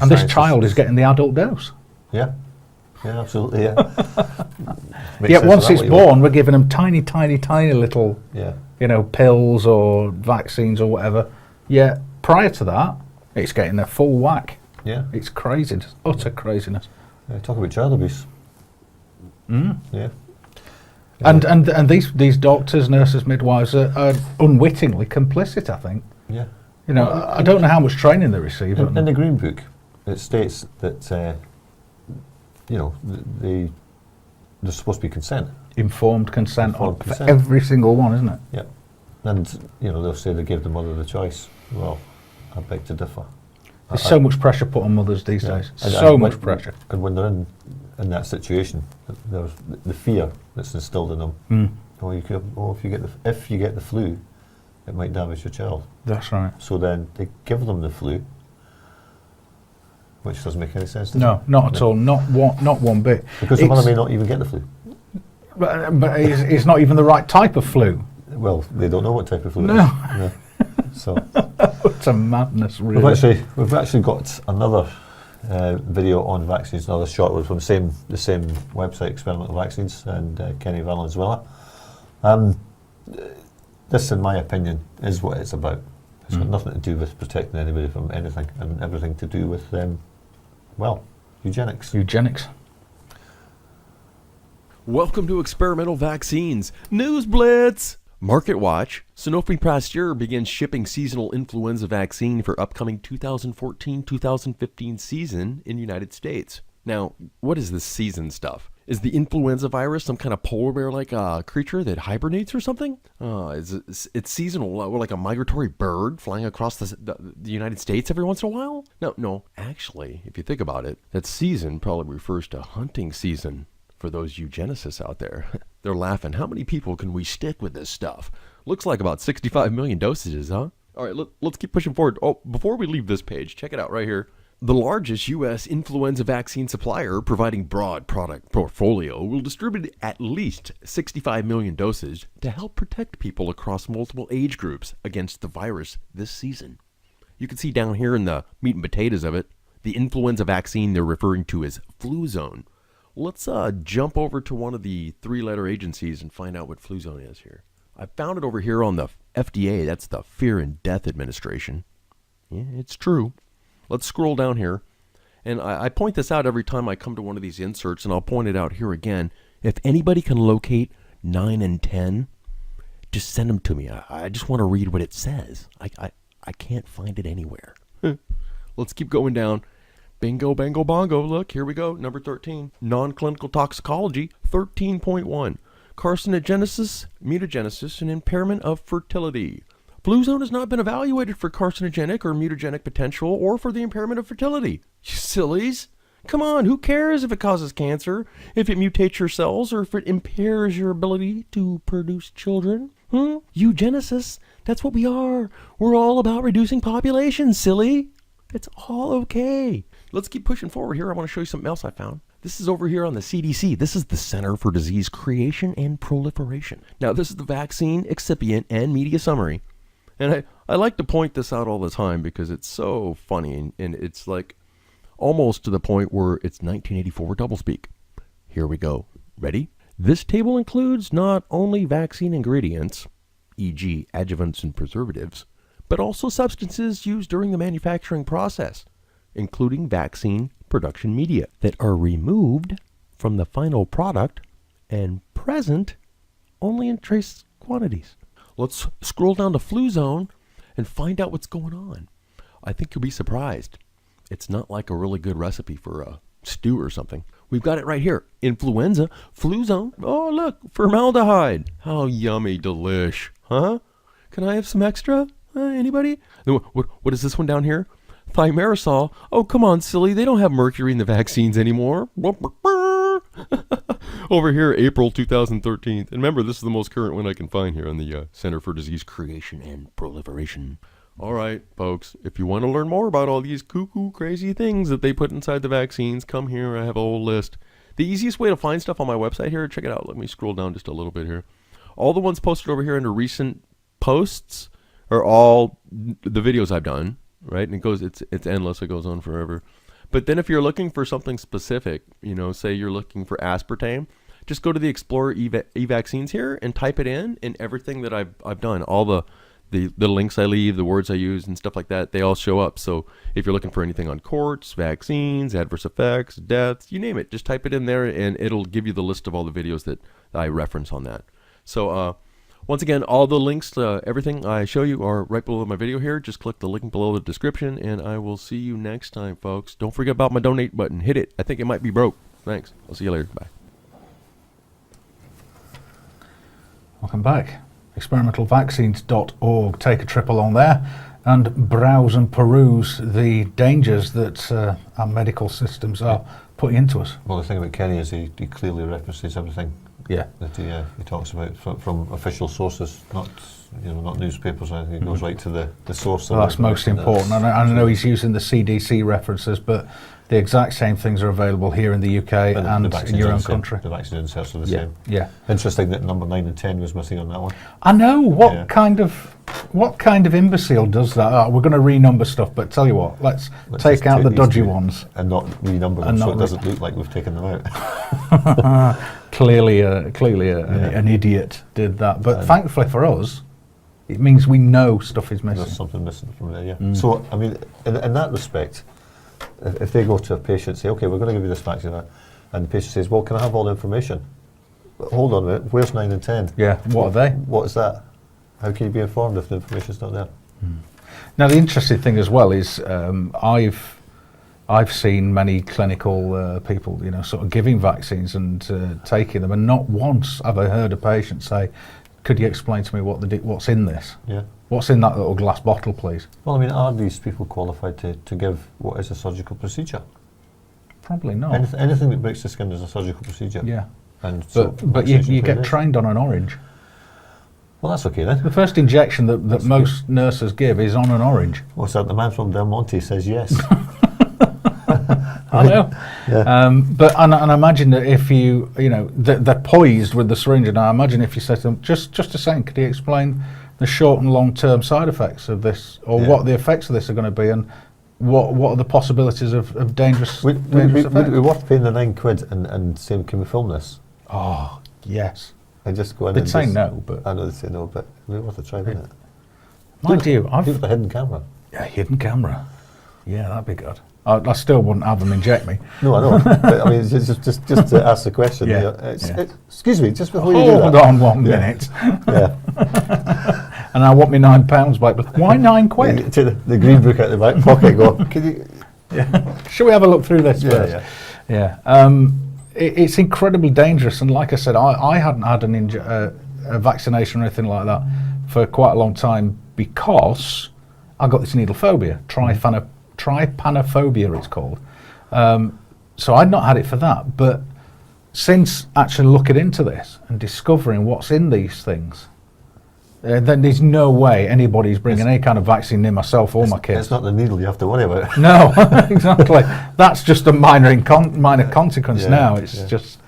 And this child is getting the adult dose.
Yeah. Yeah, absolutely. Yeah.
Yet once it's born, we're giving them tiny little, you know, pills or vaccines or whatever. Yet prior to that, it's getting their full whack.
Yeah.
It's craziness, utter craziness.
Talk about child abuse. Yeah.
And these doctors, nurses, midwives are unwittingly complicit, I think.
Yeah.
You know, I don't know how much training they receive.
In the Green Book, it states that, you know, there's supposed to be consent.
Informed consent
for
every single one, isn't it?
Yeah. And, you know, they'll say they give the mother the choice. Well, I beg to differ.
There's so much pressure put on mothers these days.
And
So much pressure.
And when they're in that situation, there's the fear that's instilled in them. If you get the flu, it might damage your child.
That's right.
So then they give them the flu, which doesn't make any sense. Does
No,
it?
not at all. Not one bit.
Because the mother may not even get the flu.
But it's not even the right type of flu.
Well, they don't know what type of flu
No.
it is. So
it's a madness, really.
We've actually got another video on vaccines, another short one from the same website, Experimental Vaccines, and Kenny Valenzuela. This, in my opinion, is what it's about. It's got nothing to do with protecting anybody from anything, and everything to do with, eugenics.
Eugenics.
Welcome to Experimental Vaccines News Blitz. Market Watch. Sanofi Pasteur begins shipping seasonal influenza vaccine for upcoming 2014-2015 season in the United States. Now, what is this season stuff? Is the influenza virus some kind of polar bear-like creature that hibernates or something? It's seasonal, like a migratory bird flying across the United States every once in a while? No. Actually, if you think about it, that season probably refers to hunting season for those eugenicists out there. They're laughing. How many people can we stick with this stuff? Looks like about 65 million dosages, huh? All right, let's keep pushing forward. Oh, before we leave this page, check it out right here. The largest U.S. influenza vaccine supplier providing broad product portfolio will distribute at least 65 million doses to help protect people across multiple age groups against the virus this season. You can see down here in the meat and potatoes of it, the influenza vaccine they're referring to as Fluzone. Let's jump over to one of the three-letter agencies and find out what Fluzone is here. I found it over here on the FDA. That's the Fear and Death Administration. Yeah, it's true. Let's scroll down here. And I point this out every time I come to one of these inserts, and I'll point it out here again. If anybody can locate 9 and 10, just send them to me. I just want to read what it says. I can't find it anywhere. Let's keep going down. Bingo, bango, bongo. Look, here we go. Number 13. Non-clinical toxicology, 13.1. Carcinogenesis, mutagenesis, and impairment of fertility. Fluzone has not been evaluated for carcinogenic or mutagenic potential or for the impairment of fertility. You sillies. Come on, who cares if it causes cancer, if it mutates your cells, or if it impairs your ability to produce children? Eugenicists, that's what we are. We're all about reducing population, silly. It's all okay. Let's keep pushing forward here. I want to show you something else I found. This is over here on the CDC. This is the Center for Disease Creation and Proliferation. Now, this is the vaccine, excipient, and media summary. And I like to point this out all the time because it's so funny, and it's like almost to the point where it's 1984 doublespeak. Here we go. Ready? This table includes not only vaccine ingredients, e.g. adjuvants and preservatives, but also substances used during the manufacturing process, including vaccine production media that are removed from the final product and present only in trace quantities. Let's scroll down to Fluzone and find out what's going on. I think you'll be surprised. It's not like a really good recipe for a stew or something. We've got it right here. Influenza, Fluzone. Oh, look, formaldehyde. How yummy, delish. Huh? Can I have some extra? Anybody? What is this one down here? Thimerosal. Oh, come on, silly. They don't have mercury in the vaccines anymore. Over here, April 2013. And remember, this is the most current one I can find here on the Center for Disease Creation and Proliferation. All right, folks, if you want to learn more about all these cuckoo crazy things that they put inside the vaccines, come here. I have a whole list. The easiest way to find stuff on my website here, check it out. Let me scroll down just a little bit here. All the ones posted over here under recent posts are all the videos I've done, right? And it's endless. It goes on forever. But then if you're looking for something specific, say you're looking for aspartame, just go to the Explorer e-vaccines here and type it in, and everything that I've done, all the links I leave, the words I use and stuff like that, they all show up. So if you're looking for anything on quartz, vaccines, adverse effects, deaths, you name it, just type it in there and it'll give you the list of all the videos that I reference on that. So once again, all the links to everything I show you are right below my video here. Just click the link below the description and I will see you next time, folks. Don't forget about my donate button. Hit it. I think it might be broke. Thanks. I'll see you later. Bye.
Welcome back. Experimentalvaccines.org. Take a trip along there and browse and peruse the dangers that our medical systems are putting into us.
Well, the thing about Kenny is he clearly references everything.
Yeah.
That he talks about from official sources, not newspapers or anything. He goes right to the source.
Well, that's most important. And I know he's using the CDC references, but the exact same things are available here in the UK and in your own country.
The vaccine inserts are the same.
Yeah.
Interesting that number 9 and 10 was missing on that one.
I know. What kind of imbecile does that? We're going to renumber stuff, but tell you what, let's take out the dodgy ones
and not renumber them, so it doesn't look like we've taken them
out. Clearly, an idiot did that. But thankfully for us, it means we know stuff is missing.
There's something missing from there. Yeah. So I mean, in that respect, if they go to a patient and say, okay, we're going to give you this vaccine, and the patient says, well, can I have all the information? But hold on a minute, where's 9 and 10?
Yeah, what are they?
What is that? How can you be informed if the information's not there?
Now, the interesting thing as well is I've seen many clinical people, sort of giving vaccines and taking them, and not once have I heard a patient say, could you explain to me what's in this?
Yeah.
What's in that little glass bottle, please?
Well, I mean, are these people qualified to give what is a surgical procedure?
Probably not.
Anything that breaks the skin is a surgical procedure.
Yeah.
And
but you get trained on an orange.
Well, that's okay then.
The first injection that most nurses give is on an orange.
What's that? The man from Del Monte says yes.
I know.
Yeah.
But I imagine that if they're poised with the syringe, and I imagine if you said to them, just a second, could you explain the short and long-term side effects of this, or what the effects of this are going to be, and what are the possibilities of dangerous effects?
Would it be worth paying the £9 and saying, can we film this?
Oh, yes.
And just go in.
They'd say no, but
I know they'd say no, but it'd be worth a try, wouldn't it?
Mind you, I've
a hidden camera.
Yeah, hidden camera. Yeah, that'd be good. I still wouldn't have them inject me.
No, I know. But I mean, just to ask the question. Excuse me, just before you do that.
Hold on 1 minute.
Yeah.
And I want me £9 back. But why £9?
Take the green book out the back pocket. Go. Can you?
Yeah. Shall we have a look through this first? Yeah. It's incredibly dangerous, and like I said, I hadn't had a vaccination or anything like that for quite a long time because I got this needle phobia, trypanophobia it's called. So I'd not had it for that, but since actually looking into this and discovering what's in these things, then there's no way anybody's bringing any kind of vaccine near myself or my kids.
It's not the needle you have to worry about.
No, exactly. That's just a minor consequence
Yeah,
now. It's
yeah.
just,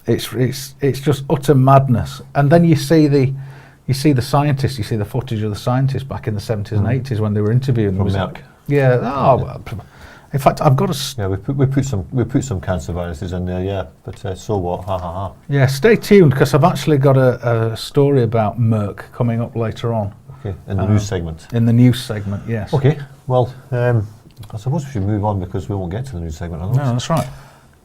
it's just utter madness. And then you see the scientists. You see the footage of the scientists back in the 70s and 80s when they were interviewing.
From
Was it-
Merck.
Yeah. Oh, well, in fact, I've got to.
Yeah, we put some cancer viruses in there. Yeah, but so what? Ha ha ha.
Yeah, stay tuned because I've actually got a story about Merck coming up later on
Okay, in the news segment.
in the news segment. Yes.
Okay, well, I suppose we should move on because we won't get to the news segment.
No, that's right.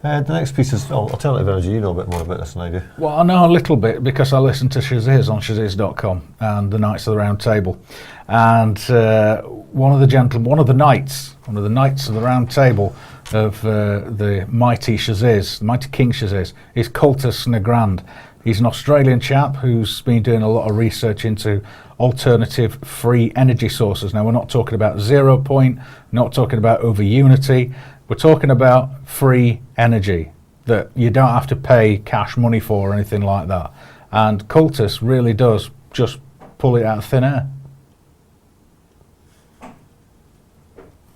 The next piece is alternative energy. You know a bit more about this than I do.
Well, I know a little bit because I listen to Shaziz on Shaziz.com and the Knights of the Round Table, and one of the knights of the Round Table of the mighty Shaziz, the mighty King Shaziz, is Cultus Nagrand. He's an Australian chap who's been doing a lot of research into alternative free energy sources. Now, we're not talking about 0 point, not talking about over unity. We're talking about free energy that you don't have to pay cash money for or anything like that. And Cultus really does just pull it out of thin air.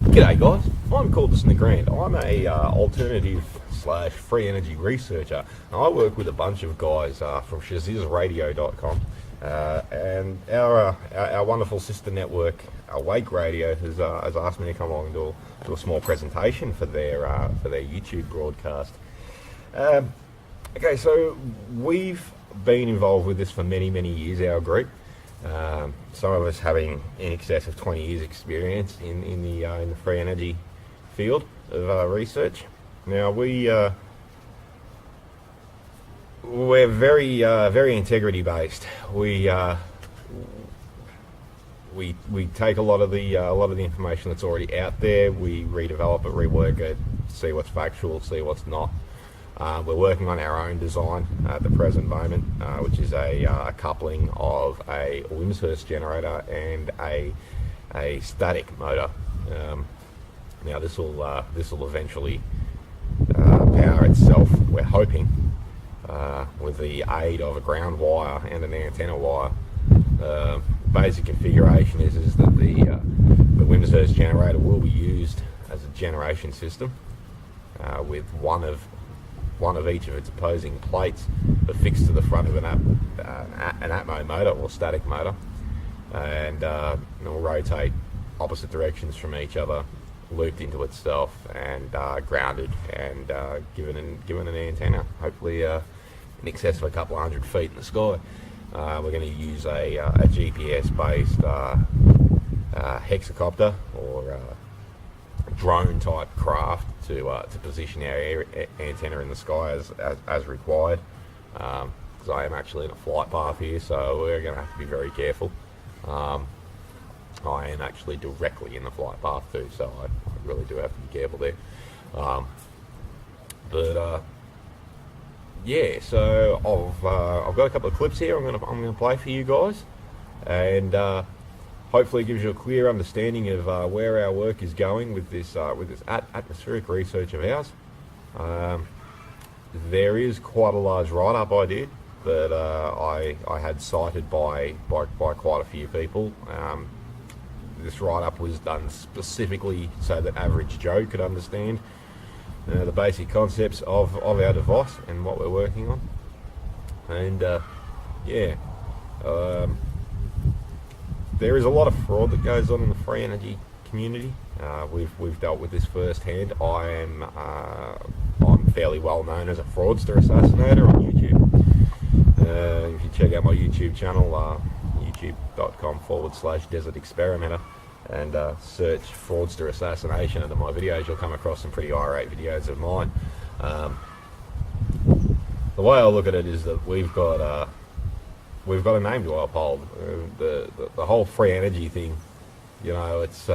G'day guys, I'm Cultus Nagrand. I'm a alternative / free energy researcher. And I work with a bunch of guys from ShazizRadio.com, and our wonderful sister network, Awake Radio, has asked me to come along and do a small presentation for their YouTube broadcast. Okay, so we've been involved with this for many years, our group. Some of us having in excess of 20 years experience in the free energy field of research. Now we're very integrity based. We take a lot of the information that's already out there. We redevelop it, rework it, see what's factual, see what's not. We're working on our own design at the present moment, which is a coupling of a Wimshurst generator and a static motor. Now this will eventually power itself, we're hoping, with the aid of a ground wire and an antenna wire. Basic configuration is that the Wimshurst generator will be used as a generation system with one of each of its opposing plates affixed to the front of an Atmo motor or static motor, and it will rotate opposite directions from each other, looped into itself, and grounded and given an antenna, hopefully in excess of a couple of 100 feet in the sky. We're going to use a GPS-based hexacopter or drone type craft to position our antenna in the sky as required, because I am actually in a flight path here, so we're going to have to be very careful. I am actually directly in the flight path too, so I really do have to be careful there. Yeah, so I've got a couple of clips here I'm going to play for you guys, and hopefully it gives you a clear understanding of where our work is going with this atmospheric research of ours. There is quite a large write-up I did that I had cited by quite a few people. This write-up was done specifically so that average Joe could understand the basic concepts of our device and what we're working on. And there is a lot of fraud that goes on in the free energy community. We've dealt with this firsthand. I'm fairly well known as a fraudster assassinator on YouTube. If you check out my YouTube channel, youtube.com/Desert Experimenter, and search fraudster assassination under my videos, you'll come across some pretty irate videos of mine. The way I look at it is that we've got a name to uphold. The whole free energy thing, you know, it's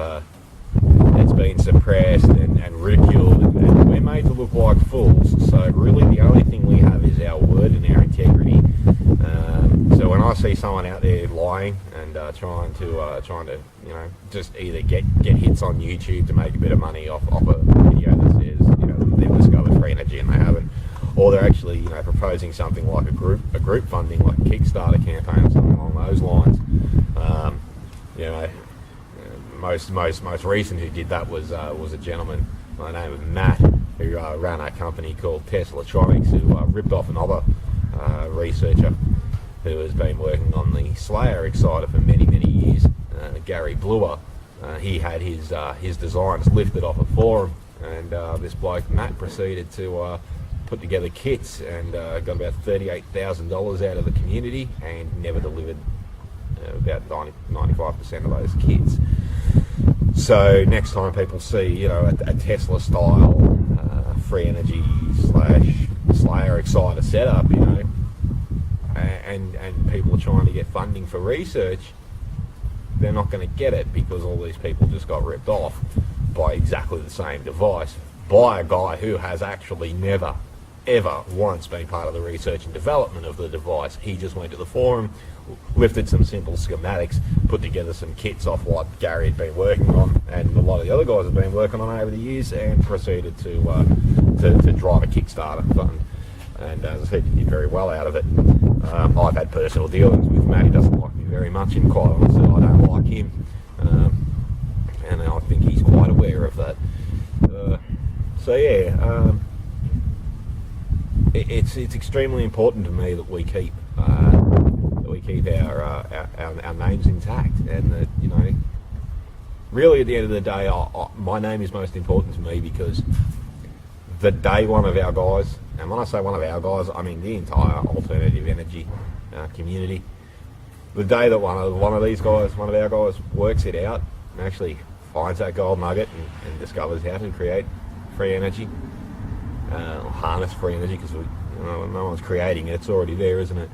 been suppressed and ridiculed, and we're made to look like fools. So really the only thing we have is our word and our integrity. So when I see someone out there lying and trying to you know, just either get hits on YouTube to make a bit of money off a video that says, you know, they've discovered free energy and they haven't, or they're actually, you know, proposing something like a group funding, like a Kickstarter campaign or something along those lines. You know, most recent who did that was a gentleman by the name of Matt, who ran a company called Teslatronics, who ripped off another researcher who has been working on the Slayer Exciter for many years, Gary Bluer. He had his designs lifted off a forum, and this bloke Matt proceeded to put together kits and got about $38,000 out of the community and never delivered about 95% of those kits. So next time people see, you know, a Tesla style free energy / Slayer Exciter setup, you know, and people are trying to get funding for research, they're not going to get it because all these people just got ripped off by exactly the same device by a guy who has actually never ever once been part of the research and development of the device. He just went to the forum, lifted some simple schematics, put together some kits off what Gary had been working on and a lot of the other guys have been working on over the years, and proceeded to drive a Kickstarter fund. And as I said, he did very well out of it. I've had personal dealings with Matt. He doesn't like me very much, and quite honestly, I don't like him. And I think he's quite aware of that. So yeah, it's extremely important to me that we keep our names intact, and that, you know, really at the end of the day, my name is most important to me, because the day one of our guys, and when I say one of our guys, I mean the entire alternative energy community, the day that one of these guys, one of our guys, works it out and actually finds that gold nugget and discovers how to create free energy, or harness free energy, because no one's creating it, it's already there, isn't it?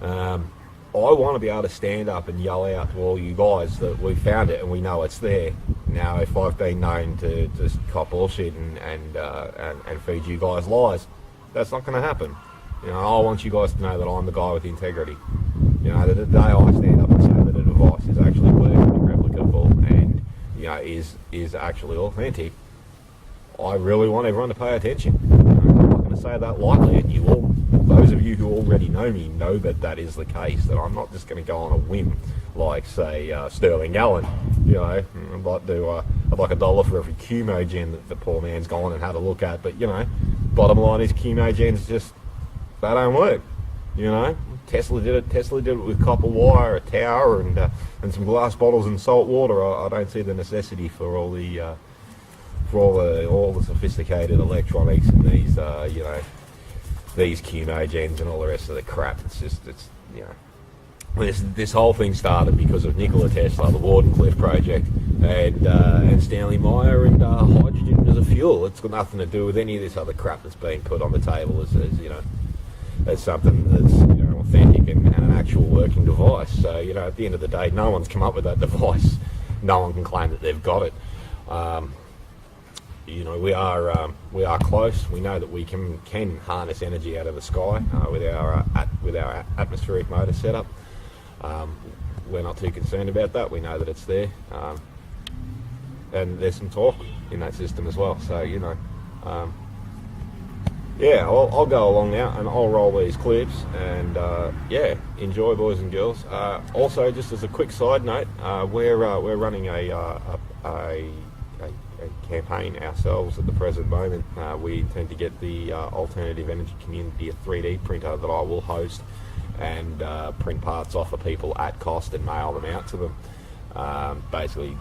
I want to be able to stand up and yell out to all you guys that we found it and we know it's there. Now, if I've been known to just cop bullshit and feed you guys lies, that's not going to happen. You know, I want you guys to know that I'm the guy with integrity. You know, that the day I stand up and say that a device is actually working and replicable and, you know, is actually authentic, I really want everyone to pay attention. I'm not going to say that lightly, and you all, those of you who already know me, know that that is the case, that I'm not just going to go on a whim like, say, Sterling Allen. You know, I'd like $1 for every Cumogen that the poor man's gone and had a look at, but, you know, bottom line is Cumogen's just, they don't work. You know, Tesla did it with copper wire, a tower, and some glass bottles and salt water. I don't see the necessity for all the sophisticated electronics and these you know, these Cumogens and all the rest of the crap. It's you know, this whole thing started because of Nikola Tesla, the Wardenclyffe project, and Stanley Meyer and hydrogen as a fuel. It's got nothing to do with any of this other crap that's being put on the table as you know, as something that's, you know, authentic and an actual working device. So, you know, at the end of the day, no one's come up with that device. No one can claim that they've got it. You know, we are close. We know that we can harness energy out of the sky with our atmospheric motor setup. We're not too concerned about that. We know that it's there, and there's some torque in that system as well. So, you know, yeah, I'll go along now and I'll roll these clips, and yeah, enjoy, boys and girls. Also, just as a quick side note, we're running a campaign ourselves at the present moment. We intend to get the alternative energy community a 3D printer that I will host and print parts off for people at cost and mail them out to them. Basically,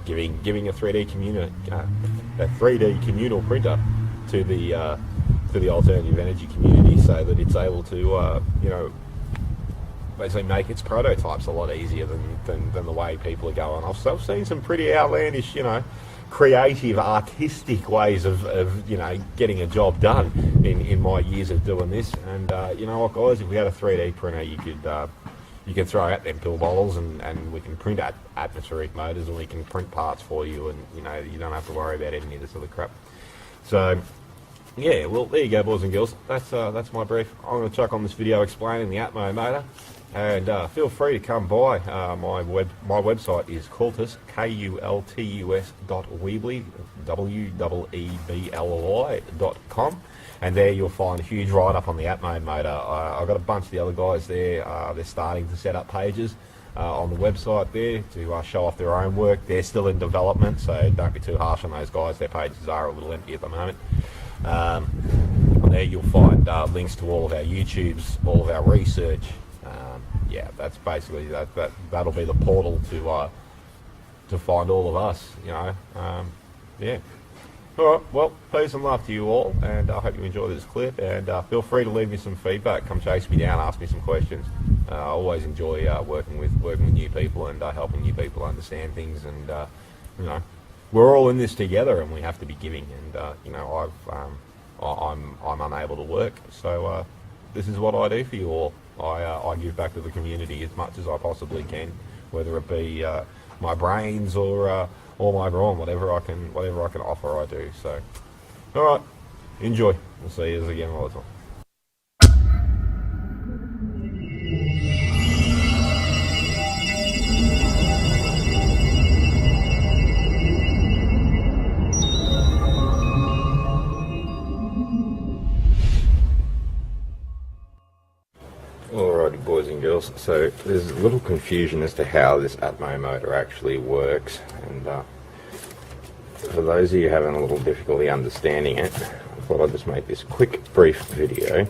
giving a 3D communal printer to the alternative energy community, so that it's able to you know, basically make its prototypes a lot easier than the way people are going. I've seen some pretty outlandish, you know, creative, artistic ways of you know, getting a job done in my years of doing this. And you know what, guys, if we had a 3D printer, you could throw out them pill bottles and we can print atmospheric motors, and we can print parts for you, and, you know, you don't have to worry about any of this other crap. So Yeah, well, there you go, boys and girls. That's my brief. I'm going to chuck on this video explaining the Atmo motor, and feel free to come by. My website is Kultus, KULTUS.weebly, WEEBLY.com, and there you'll find a huge write-up on the Atmo motor. I've got a bunch of the other guys there. They're starting to set up pages on the website there to show off their own work. They're still in development, so don't be too harsh on those guys. Their pages are a little empty at the moment. There you'll find links to all of our YouTubes, all of our research. Yeah, that's basically that'll be the portal to find all of us. You know, yeah. All right. Well, peace and love to you all, and I hope you enjoy this clip. And feel free to leave me some feedback. Come chase me down, ask me some questions. I always enjoy working with new people and helping new people understand things. And you know, we're all in this together, and we have to be giving. And you know, I'm unable to work, so this is what I do for you all. I give back to the community as much as I possibly can, whether it be my brains or my brawn, whatever I can offer, I do. So, all right, enjoy. We'll see you again all the time. Alrighty, boys and girls, so there's a little confusion as to how this Atmo motor actually works, and for those of you having a little difficulty understanding it, I thought I'd just make this quick, brief video, and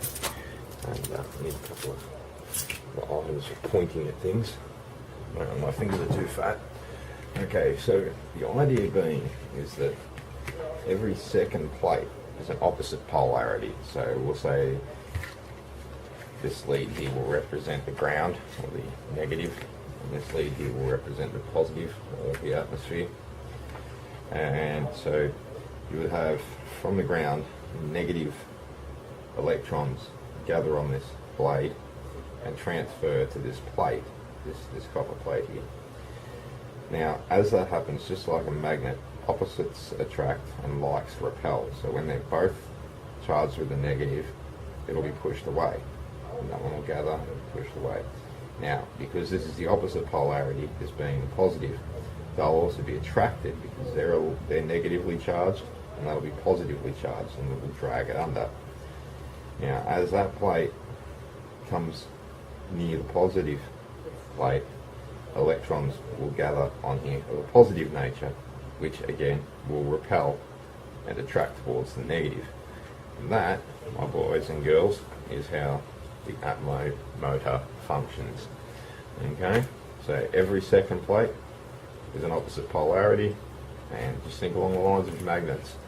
I need a couple of items for pointing at things. My fingers are too fat. Okay, so the idea being is that every second plate is an opposite polarity, so we'll say this lead here will represent the ground, or the negative, and this lead here will represent the positive, or the atmosphere. And so you would have, from the ground, negative electrons gather on this blade and transfer to this plate, this copper plate here. Now, as that happens, just like a magnet, opposites attract and likes repel. So when they're both charged with a negative, it'll be pushed away. And that one will gather and pushed away. Now, because this is the opposite polarity, this being the positive, they'll also be attracted because they're negatively charged, and they'll be positively charged, and it will drag it under. Now, as that plate comes near the positive plate, electrons will gather on here of a positive nature, which again will repel and attract towards the negative. And that, my boys and girls, is how the Atmo motor functions. Okay, so every second plate is an opposite polarity, and just think along the lines of magnets.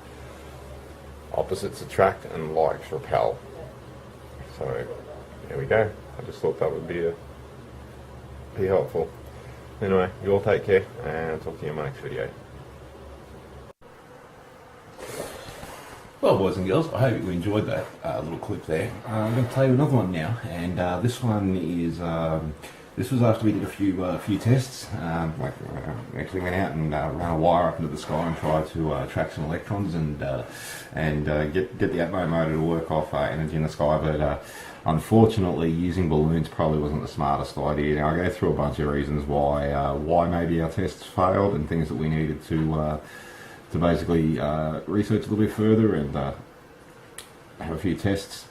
Opposites attract and likes repel. So there we go. I just thought that would be helpful. Anyway, you all take care, and I'll talk to you in my next video.
Well, boys and girls, I hope you enjoyed that little clip there. I'm going to play you another one now, and this one is this was after we did a few tests. We actually went out and ran a wire up into the sky and tried to track some electrons and get the Atmo motor to work off energy in the sky. But unfortunately, using balloons probably wasn't the smartest idea. Now, I go through a bunch of reasons why maybe our tests failed and things that we needed to basically research a little bit further and have a few tests.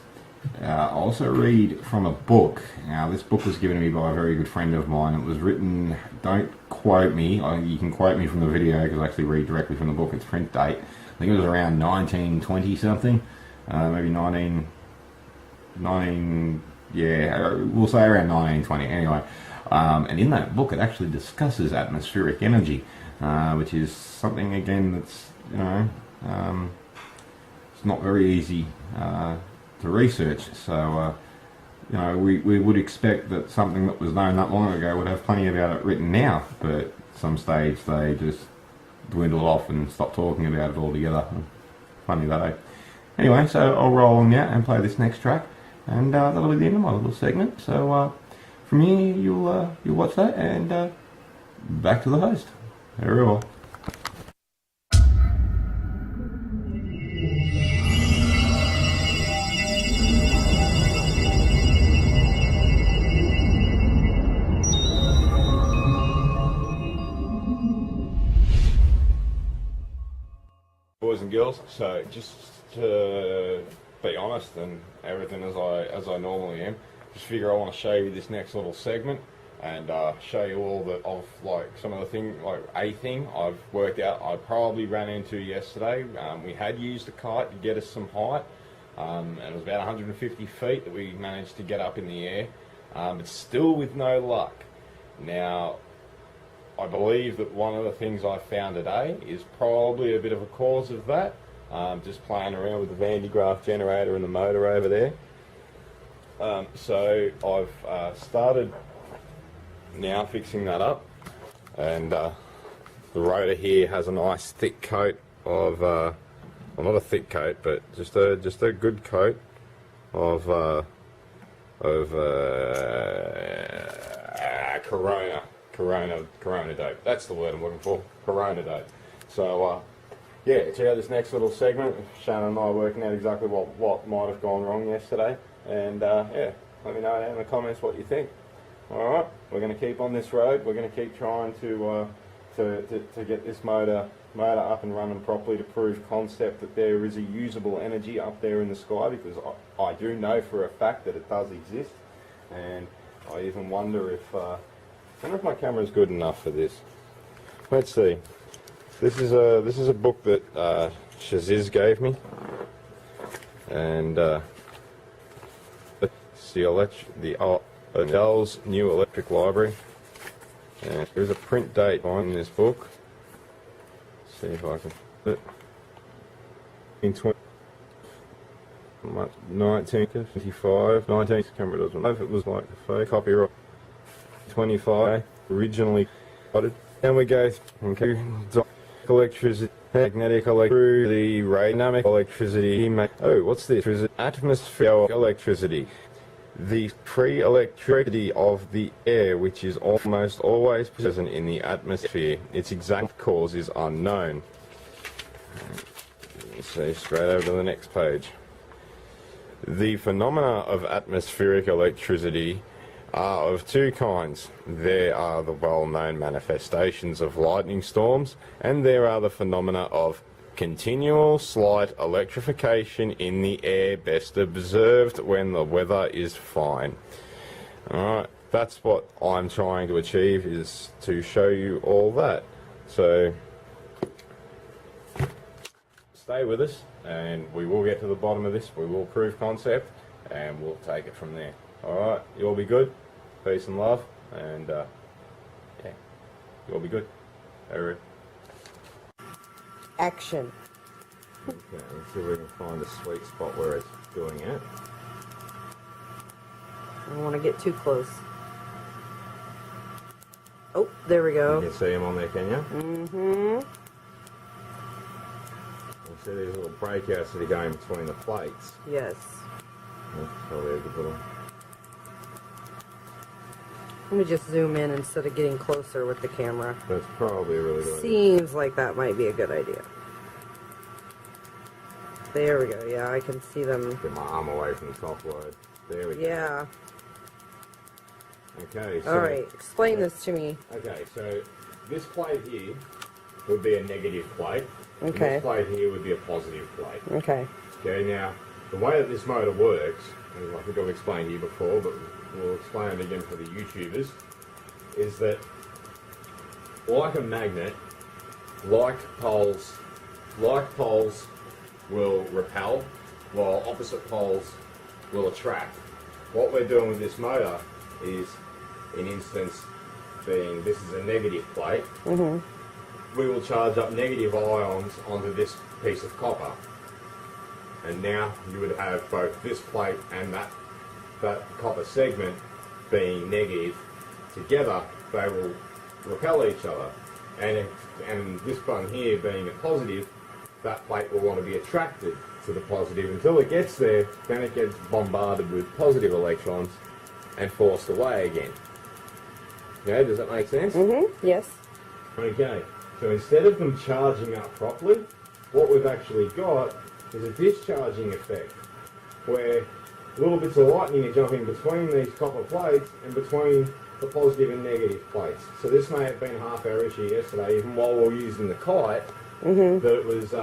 I also read from a book. Now, this book was given to me by a very good friend of mine. It was written, don't quote me, you can quote me from the video because I actually read directly from the book. Its print date, I think it was around 1920 something, maybe 19, yeah, we'll say around 1920 anyway. And in that book it actually discusses atmospheric energy, which is something again that's, you know, it's not very easy to research. So you know, we would expect that something that was known that long ago would have plenty about it written now, but at some stage they just dwindled off and stopped talking about it altogether. Funny that, eh? Anyway, so I'll roll on now and play this next track, and that'll be the end of my little segment. So from here you'll watch that, and back to the host. Very well.
and girls. So just to be honest and everything as I normally am, just figure I want to show you this next little segment and show you all of like some of the thing, like a thing I've worked out I probably ran into yesterday. We had used a kite to get us some height, and it was about 150 feet that we managed to get up in the air, but still with no luck. Now, I believe that one of the things I found today is probably a bit of a cause of that. Just playing around with the Van de Graaff generator and the motor over there. So I've started now fixing that up, and the rotor here has a nice thick coat of, well, not a thick coat, but just a good coat of Corona dope. That's the word I'm looking for. Corona dope. So yeah, check out this next little segment. Shannon and I are working out exactly what might have gone wrong yesterday, and yeah, let me know down in the comments what you think. All right, we're going to keep on this road. We're going to keep trying to get this motor up and running properly to prove concept that there is a usable energy up there in the sky, because I do know for a fact that it does exist, and I even wonder if my camera's good enough for this. Let's see. This is a book that Shaziz gave me, and it's the Adele's New Electric Library, and there's a print date on this book. Let's see if I can put it. In 1955, 19, camera doesn't know if it was like the fake copyright. 25 originally spotted. Then we go through electricity, magnetic electricity, dynamic electricity. Oh, what's this? Atmospheric electricity. The free electricity of the air, which is almost always present in the atmosphere. Its exact cause is unknown. So straight over to the next page. The phenomena of atmospheric electricity are of two kinds. There are the well-known manifestations of lightning storms, and there are the phenomena of continual slight electrification in the air, best observed when the weather is fine. Alright, that's what I'm trying to achieve, is to show you all that. So stay with us and we will get to the bottom of this. We will prove concept and we'll take it from there. Alright, you'll be good. Peace and love, and yeah, you'll be good. Over.
Action.
Okay, let's see if we can find a sweet spot where it's doing it.
I don't want to get too close. Oh, there we go.
You can see them on there, can you?
Mm-hmm.
You see these little breakouts that are going between the plates.
Yes.
That's probably a good little...
Let me just zoom in instead of getting closer with the camera.
That's probably a really good idea.
Seems like that might be a good idea. There we go. Yeah, I can see them.
Get my arm away from the top load. There we go.
Yeah.
Okay. So,
all right. Explain this to me.
Okay, so this plate here would be a negative plate.
Okay.
And this plate here would be a positive plate.
Okay.
Okay, now, the way that this motor works, and I think I've explained to you before, but we'll explain it again for the YouTubers, is that like a magnet, like poles will repel, while opposite poles will attract. What we're doing with this motor is, in instance being this is a negative plate, we will charge up negative ions onto this piece of copper. And now you would have both this plate and that copper segment being negative together. They will repel each other, and this one here being a positive, that plate will want to be attracted to the positive until it gets there. Then it gets bombarded with positive electrons and forced away again. Okay, does that make sense?
Yes.
Okay, so instead of them charging up properly, what we've actually got is a discharging effect, where little bits of lightning are jumping between these copper plates and between the positive and negative plates. So this may have been half our issue yesterday, even while we were using the kite, that it was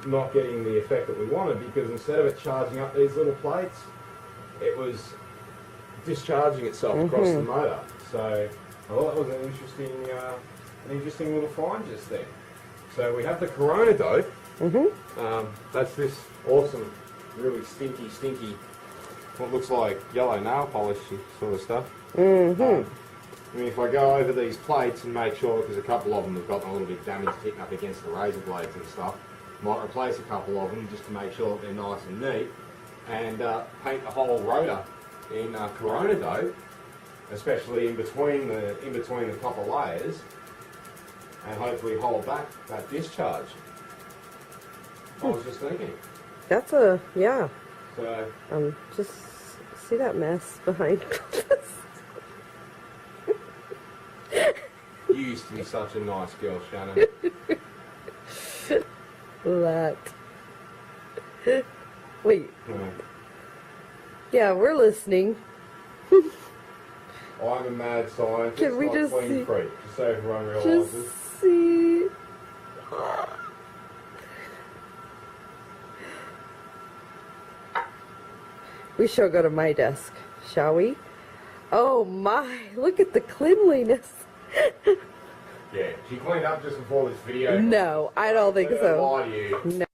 not getting the effect that we wanted, because instead of it charging up these little plates, it was discharging itself across the motor. So I thought that was an interesting little find just there. So we have the Corona Dope. That's this awesome, really stinky, what looks like yellow nail polish sort of stuff. I mean, if I go over these plates and make sure, because a couple of them have gotten a little bit damaged hitting up against the razor blades and stuff, might replace a couple of them just to make sure that they're nice and neat, and paint the whole rotor in Corona Dope, especially in between the copper layers, and hopefully hold back that discharge. I was just thinking.
That's a, yeah.
So
just see that mess behind us.
You used to be such a nice girl, Shannon.
That. Wait. Yeah, we're listening.
I'm a mad scientist.
Can we
like
just
Queen
see?
Creek, just so everyone realises.
Just see. We shall go to my desk, shall we? Oh my, look at the cleanliness.
Yeah, she cleaned up just before this video.
No, I don't think so.
Lie to you.
No.